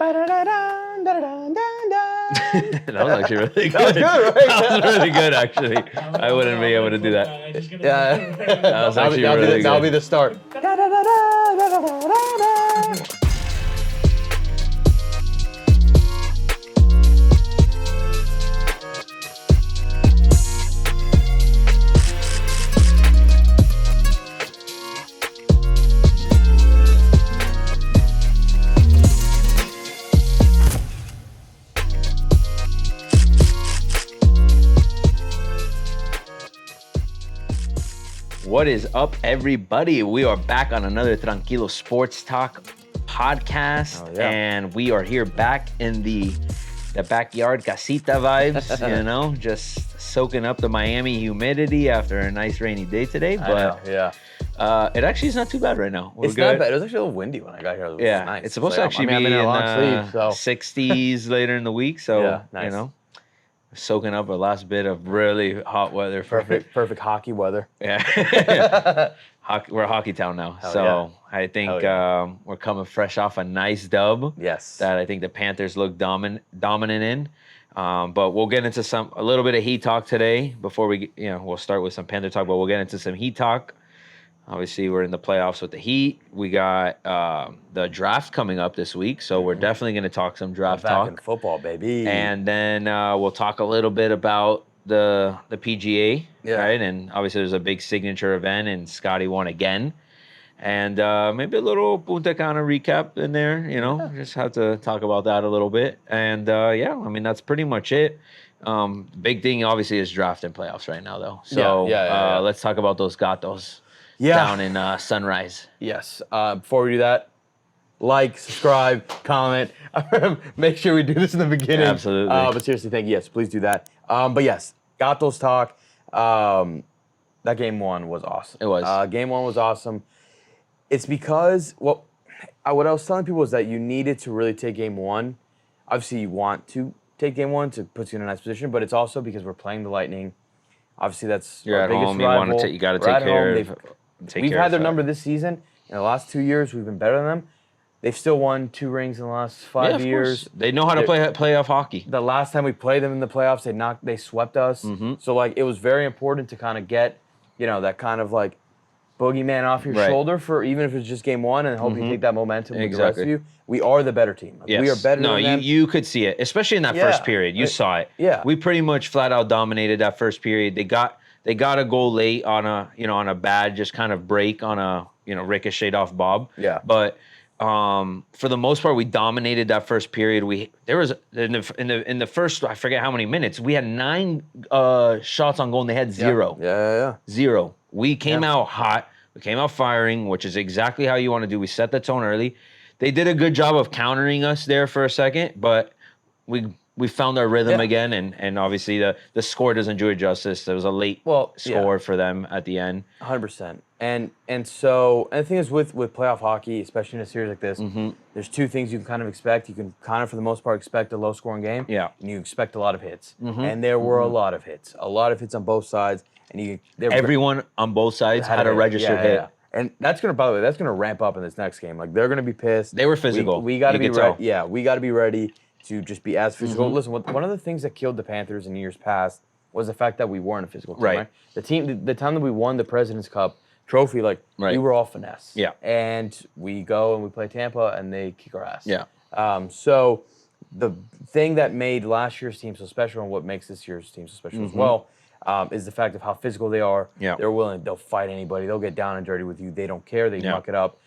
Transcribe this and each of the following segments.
That was actually really good. That was good, right? That was really good, actually. I wouldn't be able to do that. Yeah. That was actually really good. That'll be the start. What is up, everybody? We are back on another Tranquilo Sports Talk podcast, and we are here back in the backyard casita vibes, you know, just soaking up the Miami humidity after a nice rainy day today. But it actually is not too bad right now. It's not bad. It was actually a little windy when I got here. It was nice. It's supposed to actually be in a long sleeve, so 60s later in the week, so nice. you know. Soaking up a last bit of really hot weather. Perfect hockey weather. Yeah. We're a hockey town now. I think we're coming fresh off a nice dub. Yes. That I think the Panthers look dominant in. But we'll get into a little bit of Heat talk today before we'll start with some Panther talk, but we'll get into some Heat talk. Obviously, we're in the playoffs with the Heat. We got the draft coming up this week, so we're definitely going to talk some draft talk. Back in football, baby. And then we'll talk a little bit about the PGA, right? And obviously, there's a big signature event, and Scottie won again. And maybe a little Punta Cana recap in there, you know. Just have to talk about that a little bit. And, that's pretty much it. Big thing, obviously, is draft and playoffs right now, though. So let's talk about those gatos. Down in Sunrise. Yes. Before we do that, like, subscribe, comment. Make sure we do this in the beginning. Absolutely. But seriously, thank you. Yes, please do that. But yes, Gatos talk. That game one was awesome. It was. Game one was awesome. It's because, what I was telling people was that you needed to really take game one. Obviously, you want to take game one to put you in a nice position, but it's also because we're playing the Lightning. Obviously, that's You're our at biggest home. rival. You got to take care of. We've had their number this season. In the last 2 years, we've been better than them. They've still won 2 rings in the last 5 years. They know how to play playoff hockey. The last time we played them in the playoffs, they swept us. So it was very important to kind of get, that kind of like boogeyman off your shoulder for even if it's just game one, and hope you take that momentum with the rest of you. We are the better team. We are better than them. You could see it, especially in that first period. You saw it. Yeah. We pretty much flat out dominated that first period. They got a goal late on a bad just kind of break on a ricocheted off Bob. Yeah. But for the most part, we dominated that first period. There was in the first, I forget how many minutes, we had 9 shots on goal and they had 0. Yeah. 0. We came out hot. We came out firing, which is exactly how you want to do. We set the tone early. They did a good job of countering us there for a second, but we found our rhythm again, and obviously the score doesn't do it justice. There was a late score for them at the end. 100%. And the thing is with playoff hockey, especially in a series like this, there's 2 things you can kind of expect. You can kind of, for the most part, expect a low-scoring game. Yeah. And you expect a lot of hits. And there were a lot of hits. A lot of hits on both sides. And everyone on both sides had a registered hit. Yeah. And that's gonna ramp up in this next game. Like, they're gonna be pissed. They were physical. We got to be ready. Yeah, we got to be ready to just be as physical. Listen, one of the things that killed the Panthers in years past was the fact that we weren't a physical team. Right. The time that we won the President's Cup trophy, we were all finesse. Yeah. And we go and we play Tampa, and they kick our ass. Yeah. So the thing that made last year's team so special, and what makes this year's team so special as well, is the fact of how physical they are. Yeah. They'll fight anybody. They'll get down and dirty with you. They don't care. They muck it up,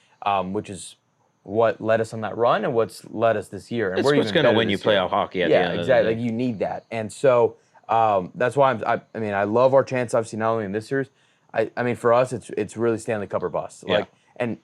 which is what led us on that run and what's led us this year. And it's what's going to win you playoff hockey at the end exactly. of the day. You need that. And so that's why I love our chance, obviously, not only in this series. I mean, for us, it's really Stanley Cup or bust. Yeah. And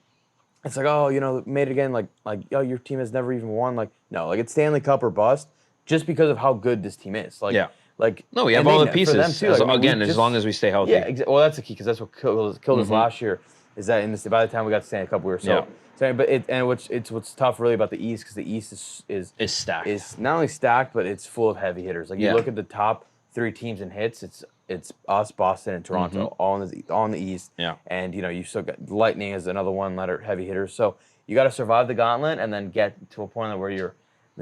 it's like, made it again. Like, your team has never even won. Like, no, it's Stanley Cup or bust just because of how good this team is. We have all the pieces. As long as we stay healthy. Yeah, well, that's the key, because that's what killed us last year. Is that by the time we got to Stanley Cup, we were so. What's tough really about the East, because the East is stacked. Is not only stacked, but it's full of heavy hitters. You look at the top 3 teams in hits. It's us, Boston, and Toronto, all in the East. Yeah. And you still got Lightning as another one that are heavy hitters. So you got to survive the gauntlet and then get to a point where you're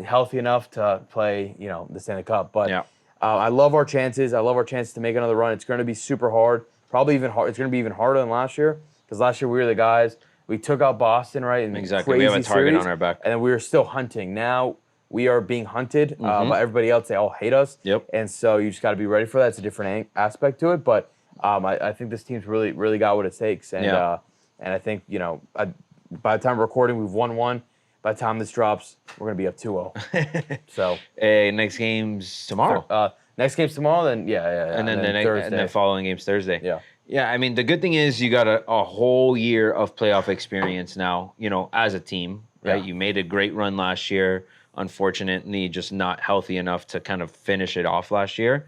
healthy enough to play, the Stanley Cup. But Yeah. I love our chances. I love our chances to make another run. It's going to be super hard. Probably even hard. It's going to be even harder than last year because last year we were the guys. We took out Boston, right? In Exactly. Crazy We have a target series, on our back. and then we were still hunting. Now we are being hunted by everybody else. They all hate us. Yep. And so you just got to be ready for that. It's a different aspect to it. But I think this team's really, really got what it takes. And and I think, by the time we're recording, we've won one. By the time this drops, we're going to be up 2-0. So next game's tomorrow. Next game's tomorrow, then And then Thursday. and then following game's Thursday. Yeah. Yeah, I mean, the good thing is you got a whole year of playoff experience now, as a team, right? Yeah. You made a great run last year. Unfortunately, just not healthy enough to kind of finish it off last year.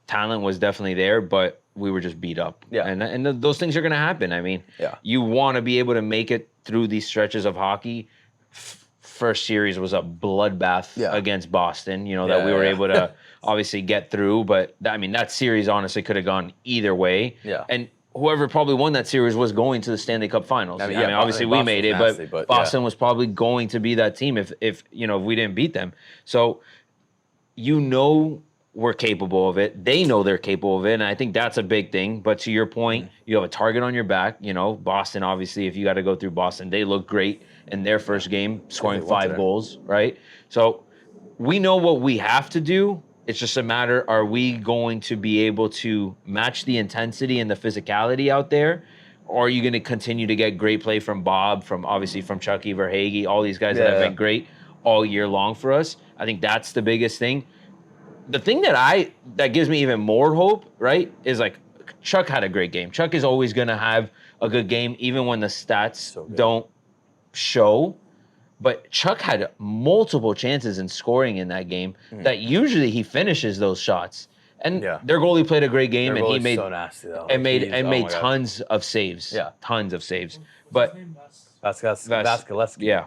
Talent was definitely there, but we were just beat up. Yeah. And those things are going to happen. I mean, you want to be able to make it through these stretches of hockey. First series was a bloodbath against Boston, that we were able to obviously get through. But, that series honestly could have gone either way. Yeah. And whoever probably won that series was going to the Stanley Cup Finals. Obviously we made it, nasty, but Boston was probably going to be that team if we didn't beat them. So, we're capable of it. They know they're capable of it, and I think that's a big thing. But to your point, you have a target on your back. Boston, obviously, if you got to go through Boston, they look great in their first game, scoring 5 goals, right? So we know what we have to do. It's just a matter, are we going to be able to match the intensity and the physicality out there? Or are you going to continue to get great play from Bob, from Chucky, Verhaeghe, all these guys that have been great all year long for us? I think that's the biggest thing. The thing that gives me even more hope, right, is like Chuck had a great game. Chuck is always going to have a good game, even when the stats don't show. But Chuck had multiple chances in scoring in that game that usually he finishes those shots. And their goalie played a great game, and he made so nasty, though. and made tons of saves. Yeah, tons of saves. But Vasilevsky. Yeah,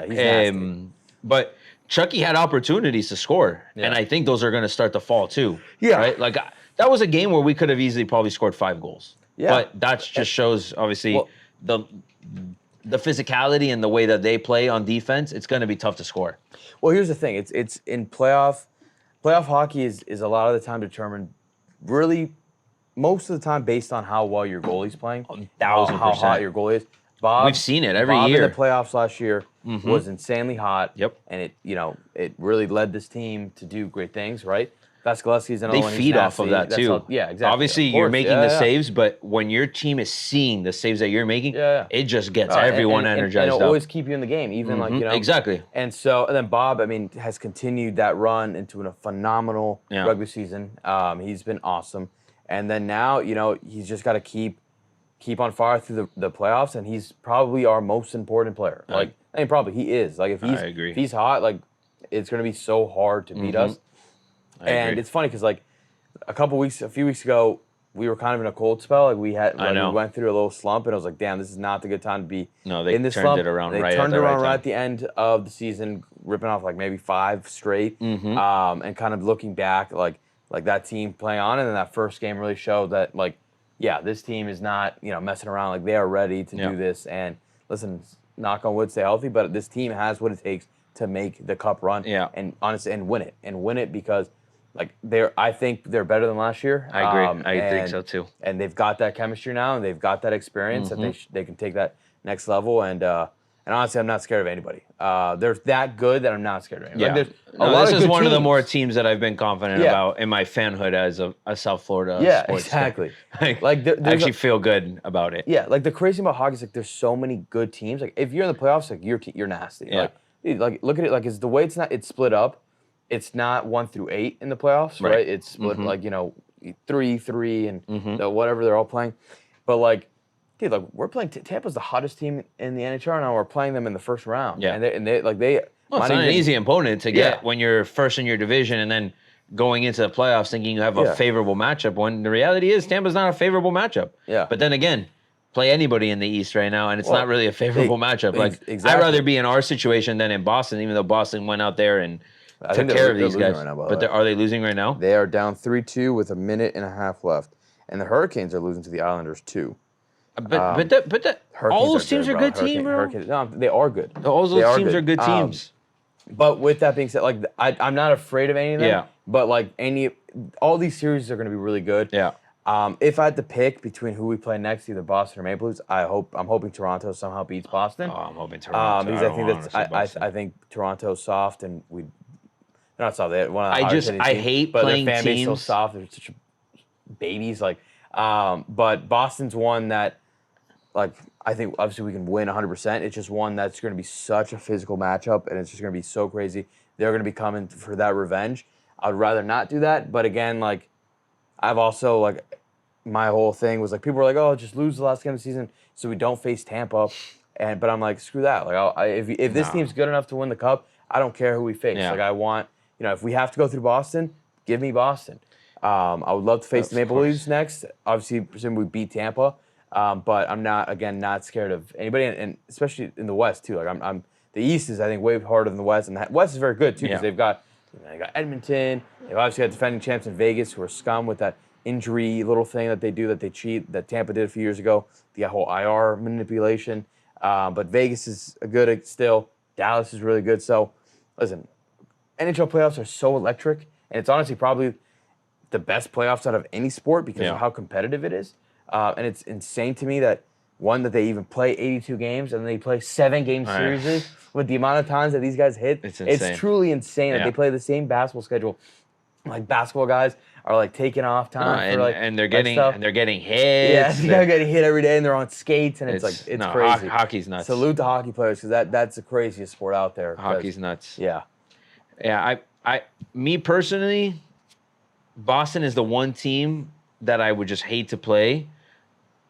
he's nasty. But Chucky had opportunities to score, and I think those are going to start to fall too. Yeah, right. Like that was a game where we could have easily probably scored 5 goals. Yeah, but that just shows obviously the physicality and the way that they play on defense. It's going to be tough to score. Well, here's the thing: it's in playoff hockey is a lot of the time determined, really, most of the time based on how well your goalie's playing, 1,000%, how hot your goalie is. Bob, we've seen it every year. Bob in the playoffs last year was insanely hot. Yep. And it really led this team to do great things, right? Vasilevsky's another one. They feed off of that too. Exactly. Obviously, you're making the saves, but when your team is seeing the saves that you're making, it just gets everyone energized and it'll up. always keep you in the game, even Exactly. And then Bob, has continued that run into a phenomenal rugby season. He's been awesome, and then now he's just got to keep on fire through the playoffs, and he's probably our most important player. Probably he is. Like if he's hot, like it's going to be so hard to beat us. And it's funny because a few weeks ago, we were kind of in a cold spell. Like we went through a little slump, and I was like, "Damn, this is not the good time to be in this slump." It around. They turned it around right at the end of the season, ripping off maybe 5 straight, and kind of looking back, like that team playing on, and then that first game really showed that this team is not messing around. Like they are ready to do this. And listen, knock on wood, stay healthy, but this team has what it takes to make the cup run. And honestly, and win it because. I think they're better than last year. I agree. I think so too. And they've got that chemistry now, and they've got that experience that they can take that next level. And honestly, I'm not scared of anybody. They're that good that I'm not scared of anybody. Yeah. This is one of the more teams that I've been confident about in my fanhood as a South Florida sports exactly. I actually feel good about it. Yeah, the crazy about hockey is there's so many good teams. If you're in the playoffs, you're nasty. Yeah. Look at it. It's the way it's split up. It's not 1 through 8 in the playoffs, right? It's split 3-3 and whatever they're all playing. But we're playing Tampa's the hottest team in the NHL now. We're playing them in the first round. Yeah. And they Well, it's not an easy opponent to get when you're first in your division and then going into the playoffs thinking you have a favorable matchup when the reality is Tampa's not a favorable matchup. Yeah. But then again, play anybody in the East right now and it's not really a favorable matchup. Exactly. I'd rather be in our situation than in Boston, even though Boston went out there and took care of these guys. Right now, but are they losing right now? They are down 3-2 with 1.5 minutes left. And the Hurricanes are losing to the Islanders too. But all those teams are good teams, bro. No, they are good. All those teams are good teams. But with that being said, like I'm not afraid of any of them. Yeah. But like all these series are going to be really good. Yeah. If I had to pick between who we play next, either Boston or Maple Leafs, I'm hoping Toronto somehow beats Boston. Oh, I'm hoping Toronto. Because I think Toronto's soft and they're not soft. They had one of the hardest hitting I teams, hate but playing their fan base is so teams. soft. They're such babies. Like, but Boston's one that, like, I think obviously we can win 100%. It's just one that's going to be such a physical matchup, and it's just going to be so crazy. They're going to be coming for that revenge. I'd rather not do that, but again, like, I've also, like, my whole thing was, like, people were like, oh, just lose the last game of the season so we don't face Tampa. But I'm like, screw that. Like, if this team's good enough to win the Cup, I don't care who we face. Yeah. Like, I want, if we have to go through Boston, give me Boston. I would love to face the Maple Leafs next. Obviously, presumably we beat Tampa. But I'm not scared of anybody, and especially in the West too. Like I'm the East is I think way harder than the West, and the West is very good too because they've got they got Edmonton. They've obviously got defending champs in Vegas who are scum with that injury little thing that they do that they cheat that Tampa did a few years ago. The whole IR manipulation. But Vegas is a good still. Dallas is really good. So listen, NHL playoffs are so electric, and it's honestly probably the best playoffs out of any sport because of how competitive it is. And it's insane to me that they even play 82 games and they play 7-game series with the amount of times that these guys hit. It's truly insane that they play the same basketball schedule. Like basketball guys are like taking off time for like and they're getting hits. Yeah, they're getting hit every day and they're on skates and it's crazy. Hockey's nuts. Salute to hockey players because that's the craziest sport out there. Hockey's nuts. Yeah. Yeah, me personally, Boston is the one team that I would just hate to play.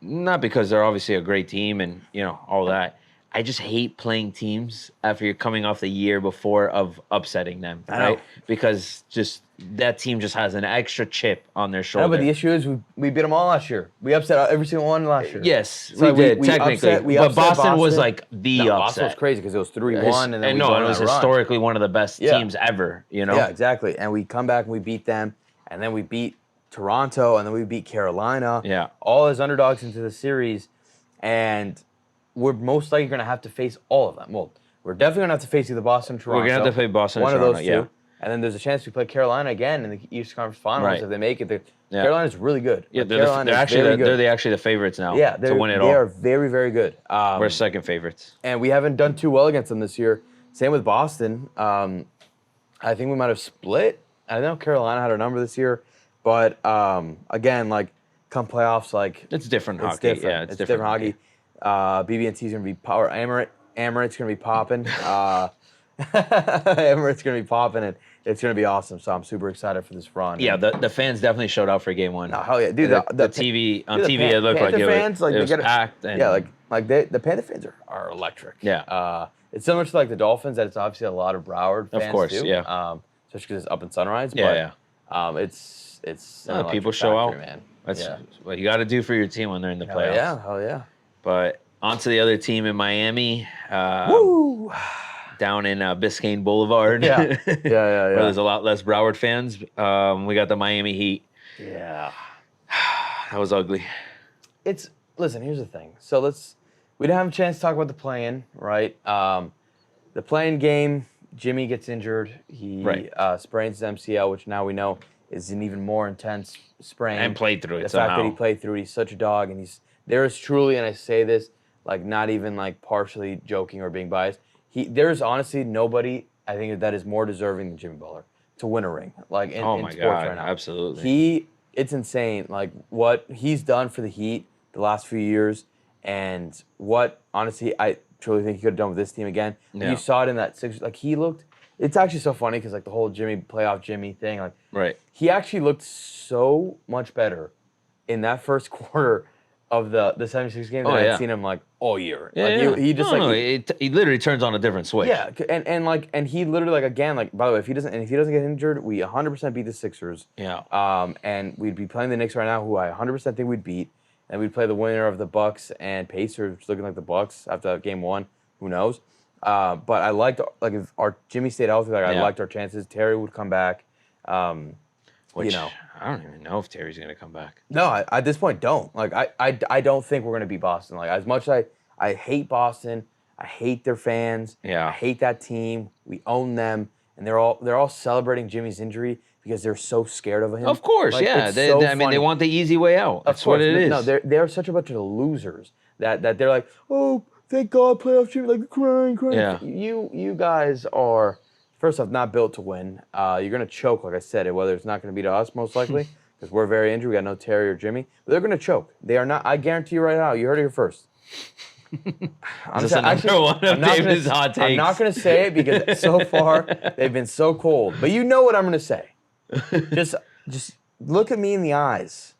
Not because they're obviously a great team and, all that. I just hate playing teams after you're coming off the year before of upsetting them, right? Because just that team just has an extra chip on their shoulder. No, but the issue is we beat them all last year. We upset every single one last year. Yes, we did, technically. But Boston was like the upset. Boston was crazy because it was 3-1. And then it was historically one of the best teams ever, Yeah, exactly. And we come back and we beat them. And then we beat Toronto, and then we beat Carolina. Yeah. All as underdogs into the series. And we're most likely going to have to face all of them. Well, we're definitely going to have to face either Boston or Toronto. We're going to have to play Boston or Toronto, one of those two. And then there's a chance we play Carolina again in the East Conference Finals if they make it. Carolina's really good. Yeah, they're actually the favorites now to win it all. They are very, very good. We're second favorites. And we haven't done too well against them this year. Same with Boston. I think we might have split. I know Carolina had our number this year. But again, like come playoffs, like it's different hockey. Different. Yeah, it's different hockey. BB&T's gonna be power. Amaret's gonna be popping. Amaret's gonna be popping, and it's gonna be awesome. So I'm super excited for this run. Yeah, the fans definitely showed out for game one. No, hell yeah, dude. The TV on TV it looked like it was packed. And the Panther fans are electric. Yeah. It's similar to like the Dolphins. That it's obviously a lot of Broward fans of course, too. Yeah. Especially because it's up in Sunrise. Yeah. It's people show out, man. That's what you got to do for your team when they're in the playoffs. Hell yeah. But on to the other team in Miami. Woo! Down in Biscayne Boulevard. Yeah. Where there's a lot less Broward fans. We got the Miami Heat. Yeah. That was ugly. Listen, here's the thing. So we didn't have a chance to talk about the play-in, right? The play-in game, Jimmy gets injured. He sprains his MCL, which now we know is an even more intense sprain. And played through it the somehow. Fact that he played through it, he's such a dog, and there is truly, and I say this, like not even like partially joking or being biased. There's honestly nobody I think that is more deserving than Jimmy Butler to win a ring, like in sports right now. Absolutely. It's insane, like what he's done for the Heat the last few years, and what honestly I truly think he could have done with this team again. Yeah. You saw it in that six. Like he looked. It's actually so funny because like the whole playoff Jimmy thing. Like he actually looked so much better in that first quarter of the 76 game than I'd seen him like all year. He just he literally turns on a different switch. Yeah, and he literally like again like by the way if he doesn't get injured, we 100% beat the Sixers. Yeah. And we'd be playing the Knicks right now, who I 100% think we'd beat, and we'd play the winner of the Bucks and Pacers, which is looking like the Bucks after game one. Who knows? But I liked like if our Jimmy stayed healthy, like I liked our chances. Terry would come back. Which, I don't even know if Terry's going to come back. No, I at this point don't. Like I don't think we're going to beat Boston. Like as much as I hate Boston, I hate their fans. Yeah. I hate that team. We own them, and they're all celebrating Jimmy's injury because they're so scared of him. Of course, like, yeah. It's so I mean, they want the easy way out. That's what it is. No, they're such a bunch of losers that they're like, oh, thank God, playoff Jimmy, like crying. Yeah. You guys are, first off, not built to win. You're gonna choke, like I said. Whether it's not gonna be to us, most likely, because we're very injured. We got no Terry or Jimmy, but they're gonna choke. They are not. I guarantee you right now. You heard it here first. I'm not gonna say it because so far they've been so cold. But you know what I'm gonna say. Just look at me in the eyes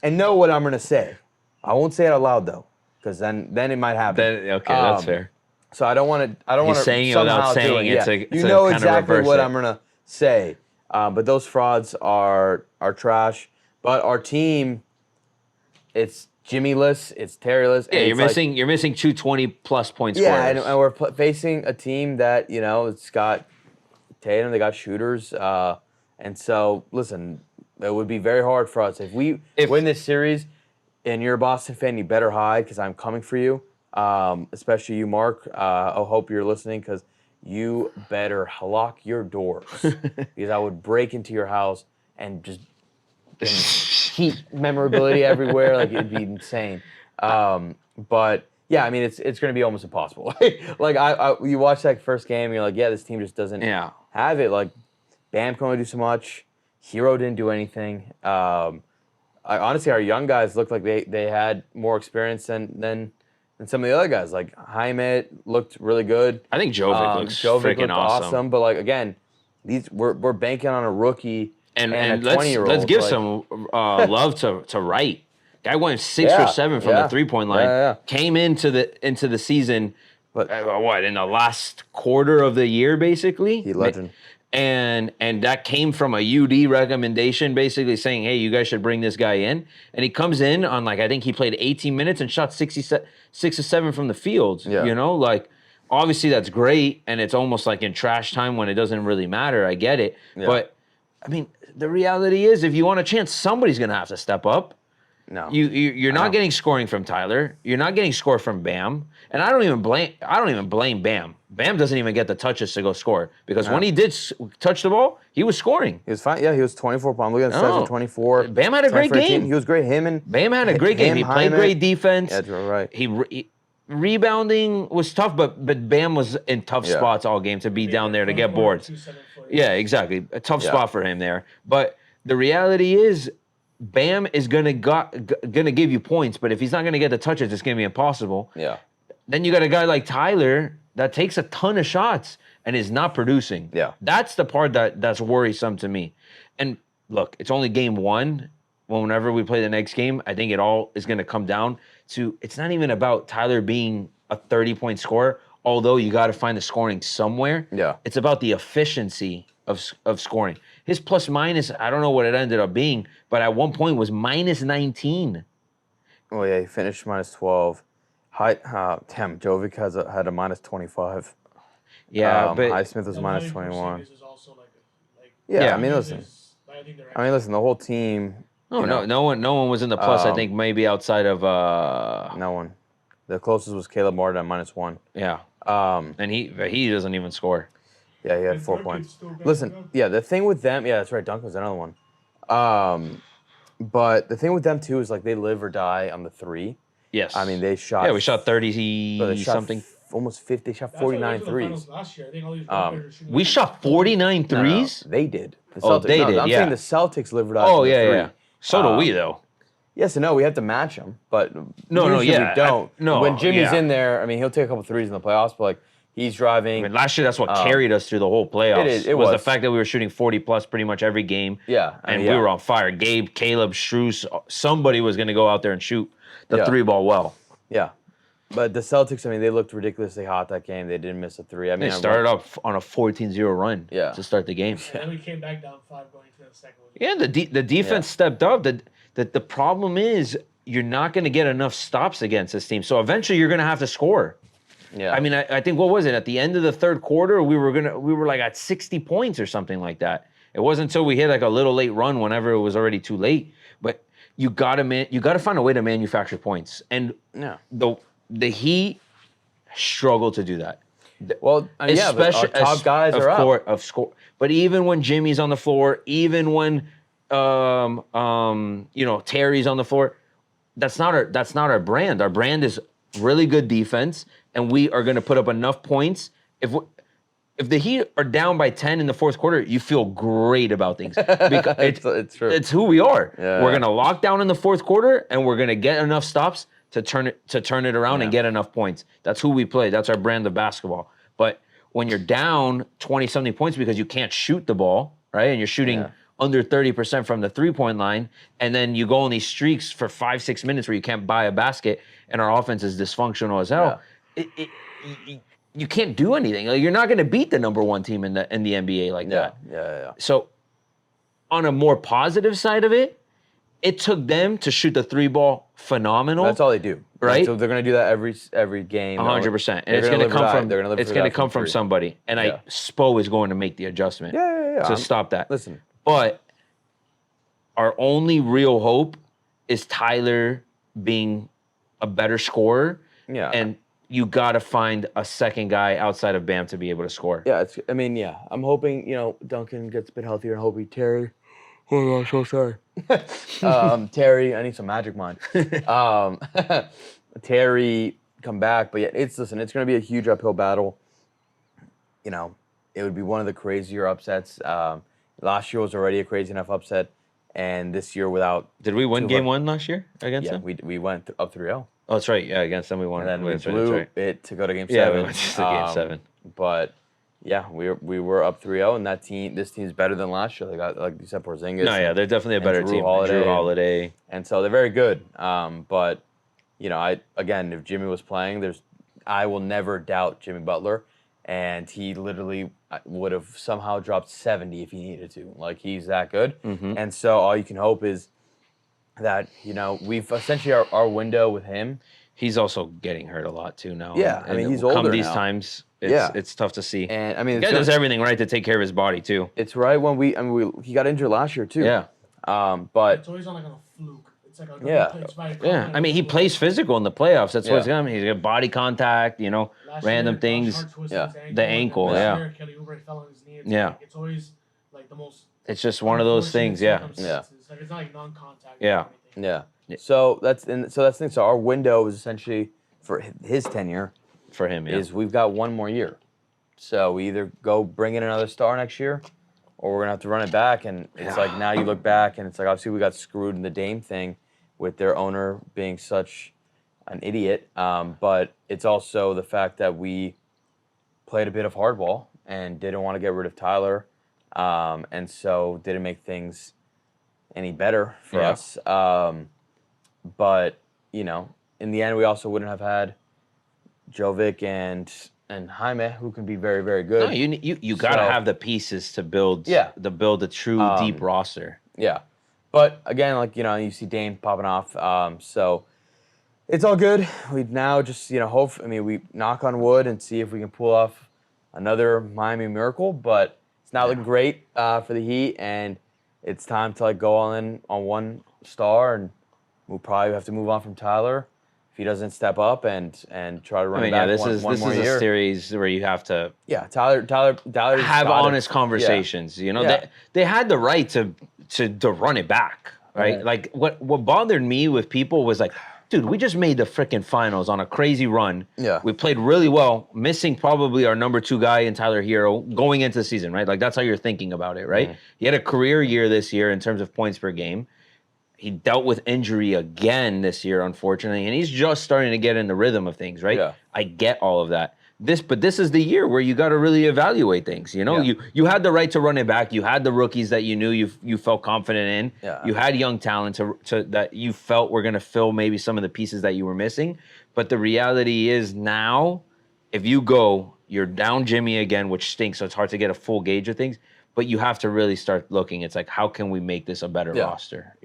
and know what I'm gonna say. I won't say it out loud though, because then it might happen. Okay, that's fair. So I don't want to. He's saying it without saying it. You know exactly what I'm gonna say. But those frauds are trash. But our team, it's Jimmy-less, it's Terry-less. Yeah, you're missing 220-plus point scorers. Yeah, and we're facing a team that, it's got Tatum, they got shooters. And so, listen, it would be very hard for us. If we win this series and you're a Boston fan, you better hide because I'm coming for you, especially you, Mark. I hope you're listening because you better lock your doors because I would break into your house and just heat memorability everywhere. Like, it'd be insane. But yeah, I mean, it's going to be almost impossible. Like, you watch that first game, and you're like, yeah, this team just doesn't have it. Like, Bam can only do so much. Hero didn't do anything. Honestly, our young guys looked like they had more experience than some of the other guys. Like, Jaime looked really good. I think Jovic looks freaking awesome. But, like, again, we're banking on a rookie. And a 20-year-old. Let's give some love to Wright. Guy went 6 or 7 from the 3-point line. Yeah. Came into the season, but in the last quarter of the year, basically. He legend. And that came from a UD recommendation, basically saying, hey, you guys should bring this guy in. And he comes in on, like, I think he played 18 minutes and shot 6 or 7 from the field. Yeah. Like, obviously that's great, and it's almost like in trash time when it doesn't really matter. I get it. Yeah. But, I mean, the reality is, if you want a chance, somebody's going to have to step up. No, you're not getting scoring from Tyler. You're not getting score from Bam, and I don't even blame Bam. Bam doesn't even get the touches to go score because when he did touch the ball, he was scoring. He was fine. Yeah, he was 24 pounds. Look at the size of 24. Bam had a great game. He was great. Bam had a great game. He played great defense. Yeah, you're right. He rebounding was tough, but Bam was in tough spots all game to be down there to get boards. Yeah, exactly. A tough spot for him there. But the reality is, Bam is gonna give you points, but if he's not gonna get the touches, it's gonna be impossible. Yeah. Then you got a guy like Tyler that takes a ton of shots and is not producing. Yeah. That's the part that's worrisome to me. And look, it's only game 1. Whenever we play the next game, I think it all is gonna come down to, it's not even about Tyler being a 30-point scorer, although you got to find the scoring somewhere. Yeah. It's about the efficiency of scoring. His plus minus, I don't know what it ended up being, but at one point was minus 19. Oh, yeah, he finished minus 12. Jovic had a minus 25. Yeah, but Highsmith was minus 21. Is also I mean, listen. The whole team. No one was in the plus. I think maybe outside of no one. The closest was Caleb Martin at minus 1. Yeah. And he doesn't even score. Yeah, he had 4 points. Listen, the thing with them, that's right, Duncan was another one. But the thing with them too is, like, they live or die on the 3. Yes. I mean, they shot. Yeah, we shot 30 something. Almost 50. They shot 49 threes. Last year. I think all these players are shooting We shot 49 threes? No, they did. The Celtics. They did. I'm saying the Celtics live or die. On the 3. Yeah. So do we, though. Yes and no, we have to match them, but we don't. No, when Jimmy's in there, I mean, he'll take a couple threes in the playoffs, but, like, he's driving. I mean, last year, that's what carried us through the whole playoffs. It was the fact that we were shooting 40-plus pretty much every game. Yeah. And we were on fire. Gabe, Caleb, Strus, somebody was going to go out there and shoot the 3-ball well. Yeah. But the Celtics, I mean, they looked ridiculously hot that game. They didn't miss a 3. I mean, they started off on a 14-0 run to start the game. And then we came back down 5 going into the second one. Yeah, the defense stepped up. The problem is, you're not going to get enough stops against this team. So eventually you're going to have to score. Yeah. I mean, I think, what was it? At the end of the third quarter, we were like at 60 points or something like that. It wasn't until we hit like a little late run whenever it was already too late. But you got to find a way to manufacture points. And the Heat struggle to do that. Well, yeah, but our top guys are up. But even when Jimmy's on the floor, even when Terry's on the floor, that's not our brand. Our brand is really good defense, and we are going to put up enough points. If the Heat are down by 10 in the fourth quarter, you feel great about things. Because it's true. It's who we are. Yeah. We're going to lock down in the fourth quarter, and we're going to get enough stops to turn it around and get enough points. That's who we play. That's our brand of basketball. But when you're down 20-something points because you can't shoot the ball, right, and you're shooting under 30% from the three-point line, and then you go on these streaks for 5-6 minutes where you can't buy a basket, and our offense is dysfunctional as hell, you can't do anything. Like, you're not going to beat the number one team in the NBA like that. Yeah. So on a more positive side of it, it took them to shoot the three ball phenomenal. That's all they do, right? So they're going to do that every game. 100%, and it's going to come from somebody. And Spo is going to make the adjustment to stop that. Listen, but our only real hope is Tyler being a better scorer. Yeah, and you got to find a second guy outside of Bam to be able to score. Yeah, I'm hoping, Duncan gets a bit healthier and hoping Terry. Oh, I'm so sorry. Terry, I need some Magic Mind. Terry come back, but it's going to be a huge uphill battle. It would be one of the crazier upsets. Last year was already a crazy enough upset, and this year without. Did we win game one last year against them? Yeah, we went up 3-0. Oh, that's right. Yeah, against them we won. And then we blew it to go to game 7. Yeah, we went to game 7. But yeah, we were up 3-0, and this team's better than last year. They got, like you said, Porzingis. No, yeah, they're definitely a better team. Drew Holiday. And so they're very good. But if Jimmy was playing, I will never doubt Jimmy Butler, and he literally would have somehow dropped 70 if he needed to. Like, he's that good. Mm-hmm. And so all you can hope is that, we've essentially our window with him. He's also getting hurt a lot too now. Yeah, and he's older come these now. times, it's tough to see. And the guy does everything right to take care of his body too. It's right when he got injured last year too. Yeah. But it's always on like a fluke. It's like he plays physical in the playoffs. That's what's going on. He's got body contact, random things. The ankle. Kelly Oubre fell on his knee. It's always like the most. It's just one of those things. Yeah. Like, it's not like non-contact. Yeah. Yeah. So that's the thing. So our window is essentially for his tenure. For him, is we've got one more year. So we either go bring in another star next year, or we're gonna have to run it back. And it's like, now you look back and it's like, obviously we got screwed in the Dame thing with their owner being such an idiot. But it's also the fact that we played a bit of hardball and didn't want to get rid of Tyler, and so didn't make things any better for us. But in the end, we also wouldn't have had Jovic and Jaime, who can be very, very good. No, you got to have the pieces to build. To build a true deep roster. Yeah, but again, you see Dame popping off. So it's all good. We now just hope. We knock on wood and see if we can pull off another Miami miracle. But it's not looking great for the Heat, and it's time to go all in on one star, and we'll probably have to move on from Tyler if he doesn't step up and try to run it back one more year. This is a series where you have to Tyler have honest conversations. They had the right to run it back, right? Like what bothered me with people was like, dude, we just made the freaking finals on a crazy run. Yeah. We played really well, missing probably our number 2 guy in Tyler Hero going into the season, right? Like, that's how you're thinking about it, right? He had a career year this year in terms of points per game. He dealt with injury again this year, unfortunately, and he's just starting to get in the rhythm of things, right? Yeah. I get all of that. But this is the year where you got to really evaluate things. You had the right to run it back. You had the rookies that you knew you felt confident in. Yeah. You had young talent to that you felt were going to fill maybe some of the pieces that you were missing. But the reality is now, if you go, you're down Jimmy again, which stinks. So it's hard to get a full gauge of things. But you have to really start looking. It's like, how can we make this a better roster?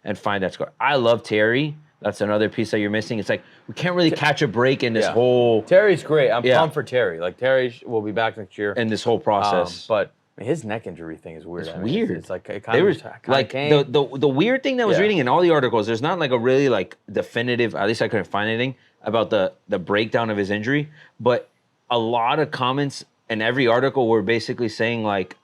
And find that score. I love Terry. That's another piece that you're missing. It's like, we can't really catch a break in this whole... Terry's great. I'm pumped for Terry. Terry will be back next year. In this whole process. But his neck injury thing is weird. It's weird. It's like, it kind of the weird thing that I was reading in all the articles, there's not a really definitive, at least I couldn't find anything, about the breakdown of his injury, but a lot of comments and every article were basically saying like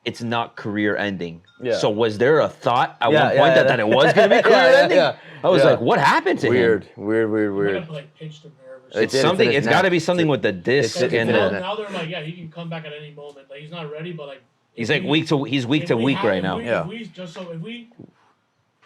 it's not career ending. Yeah. So was there a thought at one point that it was going to be career ending? Yeah. I was like, what happened to him? Weird. Like pinched a nerve or It's something. something. It's got to be something with the disc. And now they're like, yeah, he can come back at any moment. Like he's not ready, but like he's like week to week right now. If we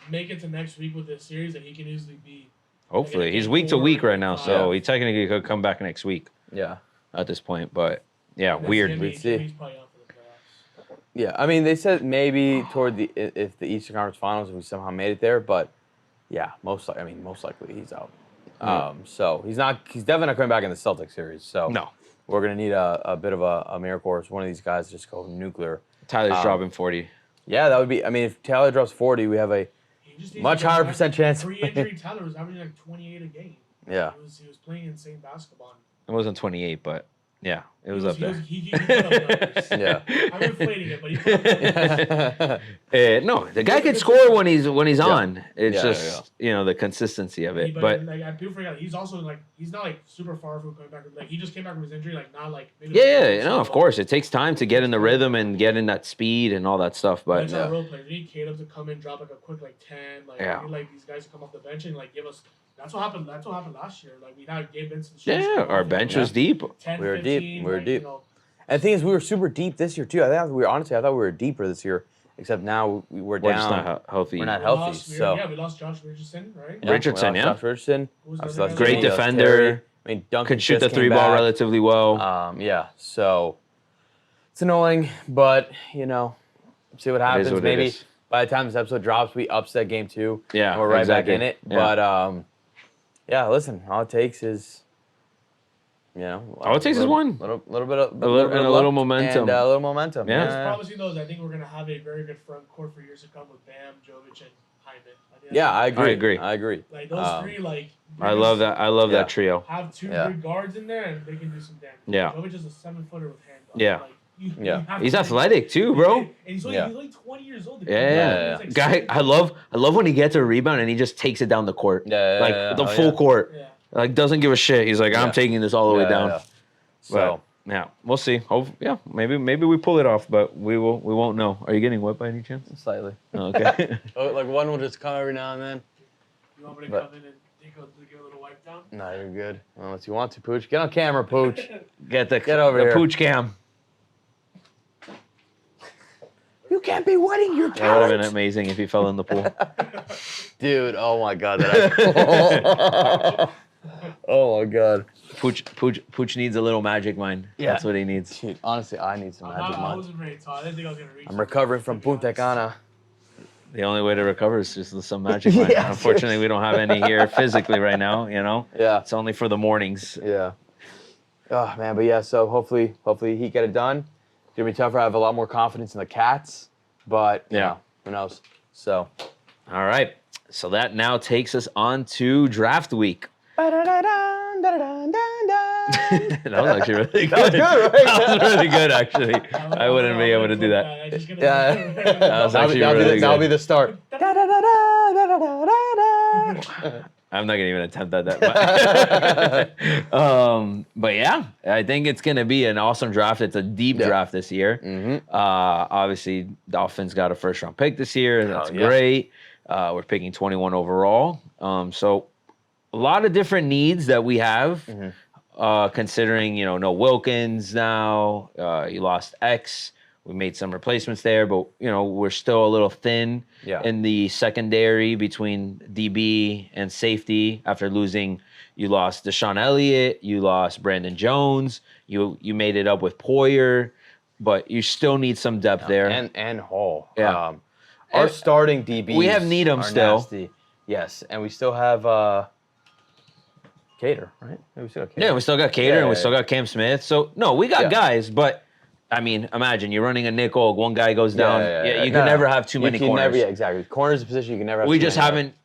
make it to next week with this series, then he can easily be. Hopefully, he's week to week right now, so he technically could come back next week. Yeah. At this point, but yeah, weird. He's probably out for the playoffs. Yeah, I mean, they said maybe toward if the Eastern Conference Finals, if we somehow made it there, but yeah, most likely he's out. So he's definitely not coming back in the Celtics series. So No. we're gonna need a bit of a miracle, or one of these guys just go nuclear. Tyler's dropping 40. Yeah, that would be. I mean, if Tyler drops 40, we have a much higher percent chance. Pre-injury, Tyler was averaging like 28 a game. Yeah. He was playing insane basketball. It wasn't 28, but yeah, it was up there. He put up numbers. Yeah. I'm inflating it, but he put up numbers. No, the guy can score when he's on. It's just the consistency of it. But like, people forget he's also like he's not like super far from coming back. Like he just came back from his injury, like not like maybe of course it takes time to get in the rhythm and get in that speed and all that stuff. But it's not role players. We need Caleb to come in, drop like a quick like 10. Like we need like these guys to come off the bench and like give us. That's what happened last year. Like we had Gabe Vincent. Our bench was deep. 10, we were 15, deep. We were like, deep. You know, and the thing is, we were super deep this year too. I thought we were deeper this year. Except now we're down. We're just not healthy. We're not healthy. We lost Josh Richardson, right? Richardson, Josh Richardson. Great defender. I mean, Duncan could shoot the came 3-ball back. relatively well. So it's annoying, but see what happens. what it Maybe is. by the time this episode drops, we upset game 2. Yeah, and we're right exactly. back in it. Yeah. But listen, all it takes is all it takes is one. Little bit of a little momentum. And a little momentum. Yeah. Just promising those. I think we're gonna have a very good front court for years to come with Bam, Jovic, and Hyman. I agree. I agree. Like those three, like I love that. I love that trio. Have two good guards in there, and they can do some damage. Yeah. Jovic is a 7-footer with hands. Yeah. Like, you He's athletic too, bro. And he's only 20 years old. Yeah. Like Guy, I love when he gets a rebound and he just takes it down the court. The full court. Yeah. Like doesn't give a shit. He's like, I'm taking this all the way down. So we'll see. Maybe we pull it off, but we won't know. Are you getting wet by any chance? Slightly. Oh, okay. Like one will just come every now and then. You want me to come in and give a little wipe down? No, you're good. Unless you want to, Pooch. Get on camera, Pooch. Get over the here. pooch cam. You can't be wetting your That would have been pants. amazing if he fell in the pool. Dude, oh my god. Oh my god. Pooch needs a little magic mind. Yeah. That's what he needs. Dude, honestly, I need some magic I mind. wasn't very tall. I didn't think I was gonna reach. I'm recovering from Punta Cana. The only way to recover is just with some magic mind. Yeah, Unfortunately, we don't have any here physically right now, Yeah. It's only for the mornings. Yeah. Oh man, but so hopefully he get it done. It's gonna be tougher. I have a lot more confidence in the Cats, but who knows? So All right. So that now takes us on to draft week. That was actually really good. That was good, right? That was really good, actually. I wouldn't be able to do that. That was actually really good. That'll be the start. I'm not gonna even attempt that. But yeah, I think it's gonna be an awesome draft. It's a deep draft this year. Mm-hmm. Obviously, Dolphins got a first-round pick this year. That's great. We're picking 21 overall. So a lot of different needs that we have. Considering no Wilkins now, you lost X. We made some replacements there, but we're still a little thin in the secondary between DB and safety. After losing, you lost Deshaun Elliott, you lost Brandon Jones, you made it up with Poyer, but you still need some depth there. And Hall. Yeah. Our starting DBs. We have Needham still. Nasty. Yes, and we still have Cater, right? We still got Cater. Yeah, we still got Cater and we still got Cam Smith. So no, we got guys, but I mean, imagine you're running a nickel, one guy goes down. You can never have too many corners. Exactly. Corners is a position you can never have. We just haven't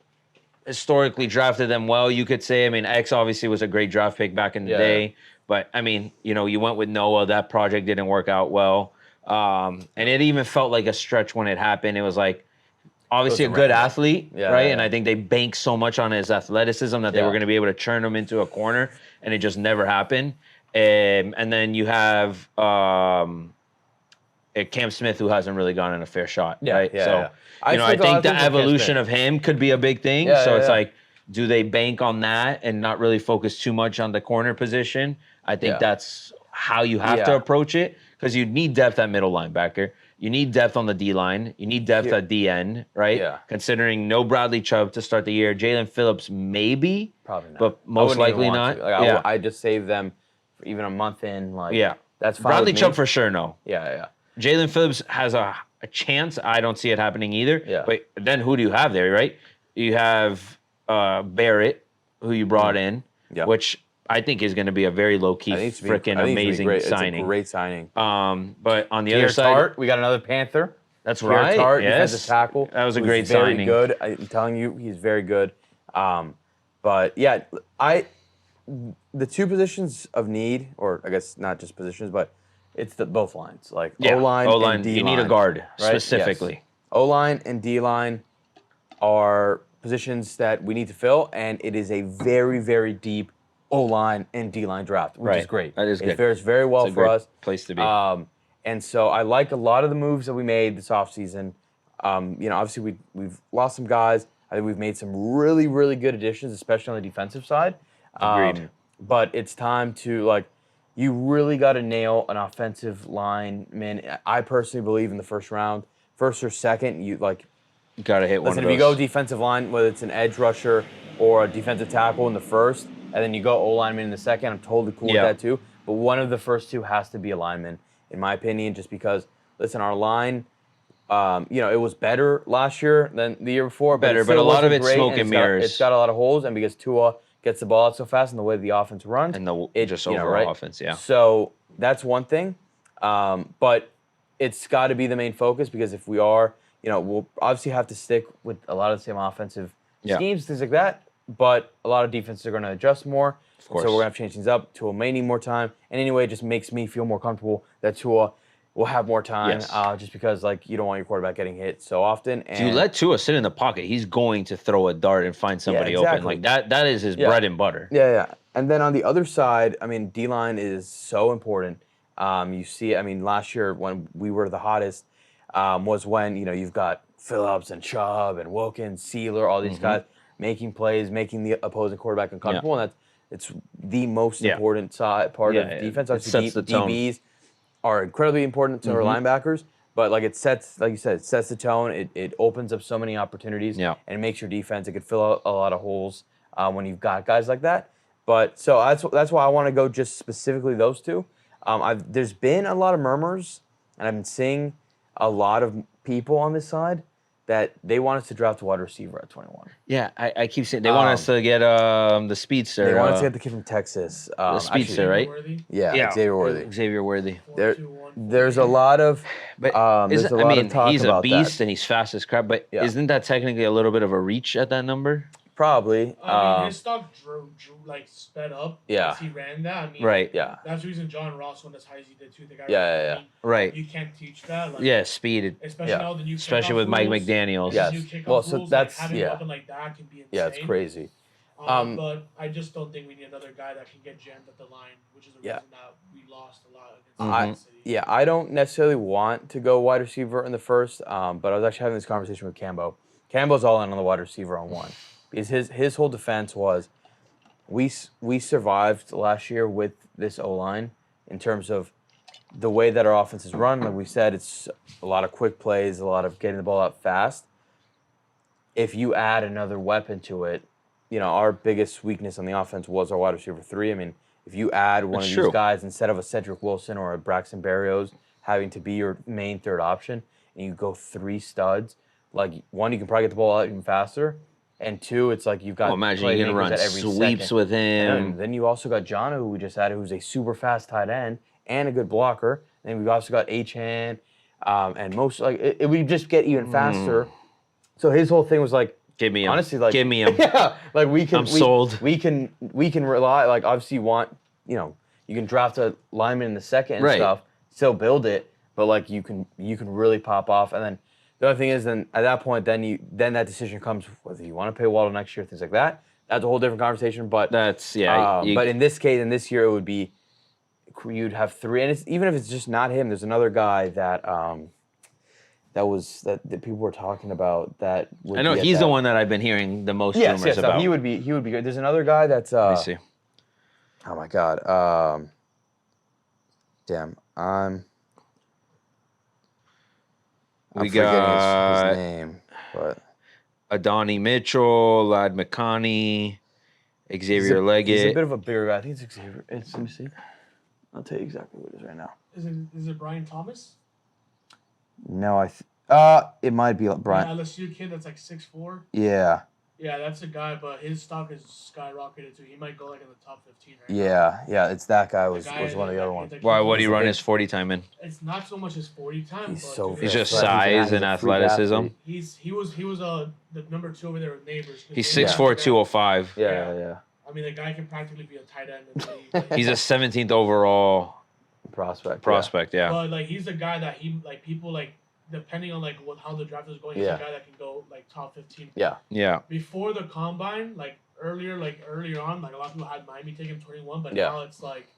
historically drafted them well, you could say. I mean, X obviously was a great draft pick back in the day, but I mean, you went with Noah. That project didn't work out well, and it even felt like a stretch when it happened. It was like obviously a good athlete, right? Yeah. And I think they bank so much on his athleticism that they were going to be able to turn him into a corner, and it just never happened. And then you have Cam Smith, who hasn't really gotten a fair shot, right? So, I think the evolution of him could be a big thing. So it's like, do they bank on that and not really focus too much on the corner position? I think that's how you have to approach it, because you need depth at middle linebacker. You need depth on the D-line. You need depth at DN, right? Yeah. Considering no Bradley Chubb to start the year. Jalen Phillips, maybe. Probably not. But most likely not. Like, I just saved them for even a month in. Like, that's fine. Bradley Chubb for sure, no. Yeah. Jalen Phillips has a chance. I don't see it happening either. Yeah. But then who do you have there, right? You have Barrett, who you brought in, which I think is going to be a very low-key, freaking amazing signing. It's a great signing. But on the other side, Tart, we got another Panther. That's right. Tart, defensive tackle. That was a great signing. Very good. I'm telling you, he's very good. But yeah, the two positions of need, or I guess not just positions, but it's both lines, like O-line and D-line. You need a guard, right? specifically. Yes. O-line and D-line are positions that we need to fill, and it is a very, very deep O-line and D-line draft, which is great. That is good. It fares very well for us. Place to be. And so I like a lot of the moves that we made this offseason. Obviously we've lost some guys. I think we've made some really, really good additions, especially on the defensive side. Agreed. But it's time to, you really got to nail an offensive lineman. I personally believe in the first round, first or second, you got to hit one of those. If you go defensive line, whether it's an edge rusher or a defensive tackle in the first, and then you go O-lineman in the second, I'm totally cool with that too. But one of the first two has to be a lineman, in my opinion, just because, listen, our line, it was better last year than the year before. But a lot of it's smoke and mirrors. It's got a lot of holes, and because Tua gets the ball out so fast and the way the offense runs. And overall offense, So that's one thing. But it's got to be the main focus, because if we are, we'll obviously have to stick with a lot of the same offensive schemes, things like that. But a lot of defenses are going to adjust more. Of course. So we're going to have to change things up. Tua may need more time. And anyway, it just makes me feel more comfortable that Tua will have more time, just because you don't want your quarterback getting hit so often. And if you let Tua sit in the pocket, he's going to throw a dart and find somebody open. That is his bread and butter. Yeah. And then on the other side, D-line is so important. You see, last year when we were the hottest was when, you've got Phillips and Chubb and Wilkins, Sealer, all these guys making plays, making the opposing quarterback uncomfortable, and it's the most important part of defense. Obviously, DBs are incredibly important to our linebackers, but it sets, like you said, it sets the tone. It opens up so many opportunities, and it makes your defense. It could fill out a lot of holes when you've got guys like that. But so that's why I want to go just specifically those two. There's been a lot of murmurs, and I've been seeing a lot of people on this side that they want us to draft a wide receiver at 21. Yeah, I keep saying they want us to get the speedster. They want us to get the kid from Texas. The speedster, right? Yeah, Xavier Worthy. There's a lot of talk he's a beast that. and he's fast as crap, but isn't that technically a little bit of a reach at that number? Probably. His stock drew sped up. Yeah. He ran that. Right. Yeah. That's the reason John Ross went as high as he did too. The guy. Yeah. Right. You can't teach that. Speed. Especially now the new. Especially with Mike McDaniels. Yes. Well, so that's having a weapon like that can be insane. Yeah, it's crazy. But I just don't think we need another guy that can get jammed at the line, which is the reason that we lost a lot against City. Yeah, I don't necessarily want to go wide receiver in the first, but I was actually having this conversation with Cambo. Cambo's all in on the wide receiver on one. Because his whole defense was, we survived last year with this O-line in terms of the way that our offense is run. Like we said, it's a lot of quick plays, a lot of getting the ball out fast. If you add another weapon to it, our biggest weakness on the offense was our wide receiver 3. If you add one of these guys instead of a Cedric Wilson or a Braxton Berrios having to be your main third option, and you go 3 studs, one, you can probably get the ball out even faster. And 2, it's you've got. Imagine you can run sweeps with him. And then you also got John, who we just added, who's a super fast tight end and a good blocker. And we've also got H-Han, and most it would just get even faster. So his whole thing was give me him. Honestly, give me him. Yeah, we can. I'm sold. We can rely. Obviously, you want you can draft a lineman in the second and stuff, still build it, but you can really pop off. And then The other thing is, then at that point, then that decision comes whether you want to pay Waddle next year, things like that. That's a whole different conversation. But that's but in this case, in this year, it would be you'd have 3, and even if it's just not him, there's another guy that that people were talking about. That would I know he's the one that I've been hearing the most rumors about. No, he would be good. There's another guy that's. Let me see. Oh my God. Damn. We forgetting got his name, but Adonai Mitchell, Lad McConney, Xavier Leggett. He's a bit of a bigger guy. I think it's Xavier. Let me see. I'll tell you exactly what it is right now. Is it Brian Thomas? No, it might be Brian. Yeah, LSU kid that's like 6'4". Yeah. Yeah, that's a guy, but his stock is skyrocketed too. He might go like in the top 15 right now. Yeah, it's that guy was one of the other ones. Why? What do you run his 40 time in? It's not so much his 40 time. He's just size and athleticism. He was the number 2 over there with Neighbors. He's 6'4", 205. Yeah. I mean, the guy can practically be a tight end in the league. He's a 17th overall prospect. Yeah. But like he's a guy that people like. Depending on like how the draft is going, he's a guy that can go like top 15. Yeah. Before the combine, earlier on, like a lot of people had Miami take him 21, but now it's like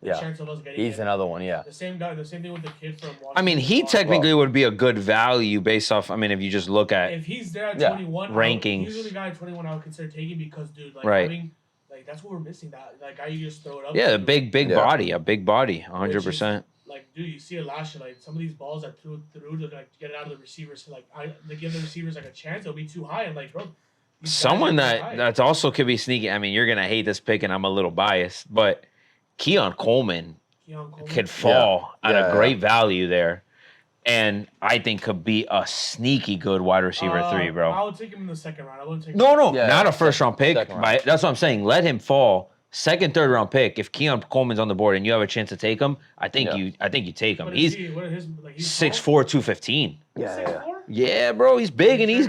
the chance of us getting he's another one. Yeah. The same thing with the kid from Washington. I mean, he technically would be a good value based off. I mean, if you just look at if he's there at 21 rankings, he's the guy at 21 I would consider taking because dude, like having like that's what we're missing. That guy you just throw it up. Yeah, a big body, 100%. Like, dude, you see it last year. Like, some of these balls that threw to like get it out of the receivers. So, like, they give the receivers like a chance. It'll be too high. And like, bro, someone that's also could be sneaky. I mean, you're gonna hate this pick, and I'm a little biased, but Keon Coleman could fall at a great value there, and I think could be a sneaky good wide receiver 3, bro. I would take him in the second round. I wouldn't take. Not a first round pick. That's what I'm saying. Let him fall. Second, third round pick. If Keon Coleman's on the board and you have a chance to take him, I think you take him. He's 6'4", 215. Yeah, bro. He's big and he's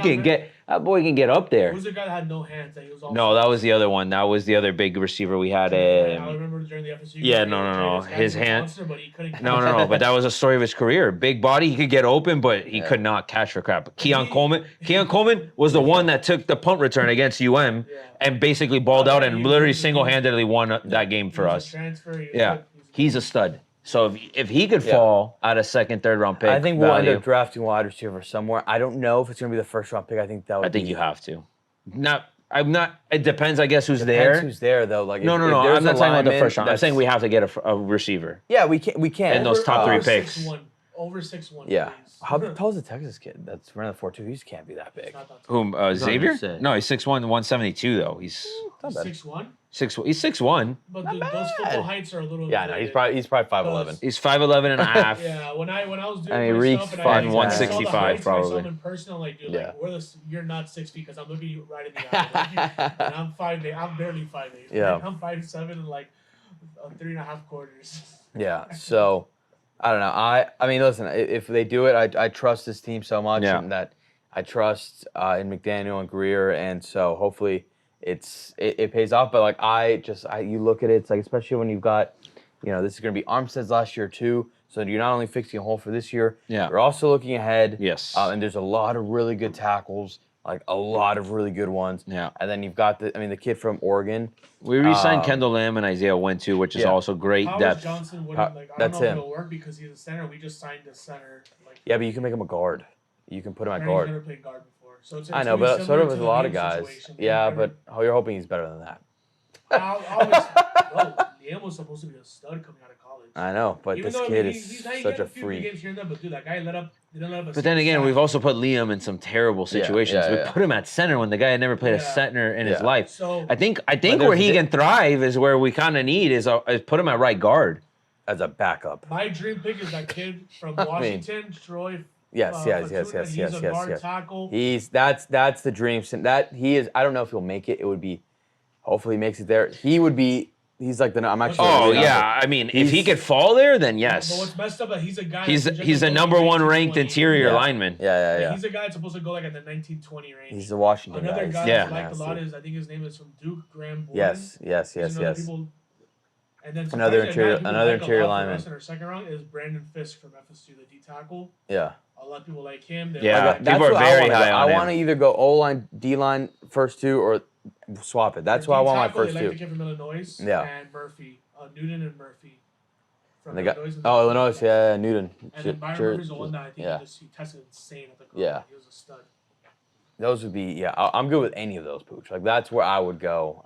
that boy can get up there. Who's the guy that had no hands? No, that was the other one. That was the other big receiver we had. I remember during the FSU. Yeah, no. His hand. No. But that was a story of his career. Big body, he could get open, but he could not catch for crap. But Keon Coleman was the one that took the punt return against UM and basically balled out and literally single-handedly won that game for us. Yeah, he's a stud. So if he could fall at a second, third round pick, I think we'll end up drafting wide receiver somewhere. I don't know if it's going to be the first round pick. I think you have to. I'm not. It depends, I guess, who's there. Who's there though? Like no. I'm not talking about the first round. I'm saying we have to get a receiver. Yeah, we can. In those top 3 picks. Over 6'1". Yeah. How tall is the Texas kid that's running the 4.2? He just can't be that big. Whom? Xavier? No, he's 6'1", 172 though. He's 6'1". He's 6'1". But those football heights are a little. Yeah, no, he's probably 5'11". He's 5'11" and a half. Yeah, when I was doing and he reached 165 probably. In person, like, dude, you're not 6 feet because I'm looking at you right in the eye. And I'm 5'8". I'm barely 5'8". Yeah. I'm 5'7" and like 3.5 quarters. Yeah. So I don't know. I mean, listen. If they do it, I trust this team so much, and that I trust in McDaniel and Greer, and so hopefully it pays off. But like you look at it, it's like especially when you've got, this is going to be Armstead's last year too. So you're not only fixing a hole for this year, you're also looking ahead. Yes. And there's a lot of really good tackles, like a lot of really good ones. Yeah. And then you've got the kid from Oregon. We re-signed Kendall Lamb and Isaiah Wynn too, which is also great depth. Johnson wouldn't I don't know if it'll work because he's a center. We just signed a center. Yeah, but you can make him a guard. You can put him at guard. He's never played guard before. So I know, but sort of with a lot of guys. Yeah, but you're hoping he's better than that. Liam was supposed to be a stud coming out of college. I know, but this kid is such a freak. Games here and there, but dude, that guy didn't let up. But then again, we've also put Liam in some terrible situations. We put him at center when the guy had never played a center in his life. So I think where he can thrive is where we kind of need is put him at right guard as a backup. My dream pick is that kid from Washington, Troy. Yes. He's a guard tackle. That's the dream. That he is. I don't know if he'll make it. It would be. Hopefully, he makes it there. He would be. He's like the. I'm actually. Oh yeah, I mean, if he could fall there, then yes. But what's messed up is he's a guy. He's a number 1 ranked interior lineman. Yeah. He's a guy that's supposed to go like in the 1920 range. He's a Washington guy. Another guy I like a lot is I think his name is from Duke, Graham Bourne. Yes. And then another interior lineman. In our second round is Brandon Fisk from FSU, the D tackle. Yeah. A lot of people like him. Yeah, that's people are what very high on him. I want to either go O-line, D-line first two, or swap it. That's why I want my first they two. like the kid from Illinois. Yeah. And Murphy. Newton and Murphy. From Illinois, yeah, Newton. And then Byron Murphy's the one that I think he tested insane at the combine. Yeah. He was a stud. Those would be, I'm good with any of those, Pooch. Like, that's where I would go.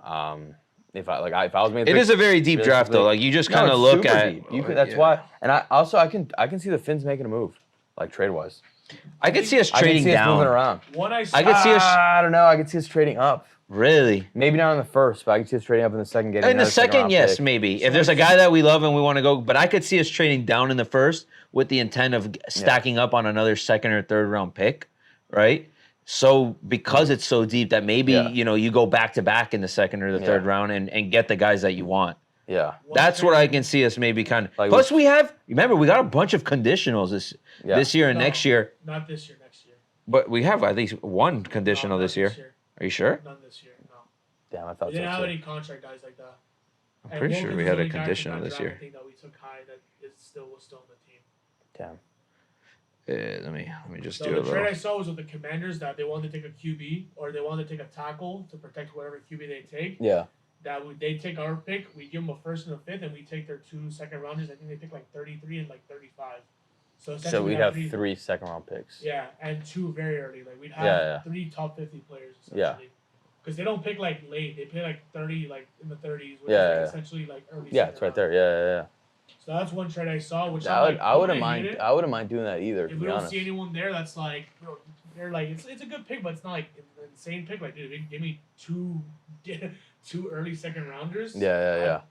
If I was making it is a very deep draft though. Like you just kind of look at. That's why, and I can see the Finns making a move, like trade wise. I could see us trading down. Us moving around. I could see us. I don't know. I could see us trading up. Really? Maybe not in the first, but I could see us trading up in the second. In the second, yes, maybe. If there's a guy that we love and we want to go, but I could see us trading down in the first with the intent of stacking up on another second or third round pick, right? So because it's so deep that maybe you go back to back in the second or the third round and get the guys that you want. Yeah, that's what I can see us maybe kind of. Like plus, we got a bunch of conditionals this year and next year. Not this year, next year. But we have at least one conditional this year. Are you sure? None this year, no. Damn, I thought we didn't have any contract guys like that. I'm pretty sure we had a conditional this year. I think that we took high that was still on the team. Damn. Let me just do a the little. trade I saw was with the Commanders that they wanted to take a QB or they wanted to take a tackle to protect whatever QB they take. Yeah. They take our pick, we give them a first and a fifth, and we take their 2 second rounders. I think they pick like 33 and like 35. So we'd have 3 second round picks. Yeah, and 2 very early. Like we'd have 3 top 50 players essentially. Because they don't pick like late, they pick like 30, like in the 30s. Which is essentially like early. Yeah, it's right there. Yeah. So that's one trade I saw. Which I wouldn't mind doing that either. If we don't see anyone there, that's like they're like it's a good pick, but it's not like an insane pick. Like dude, give me 2 early second rounders. Yeah.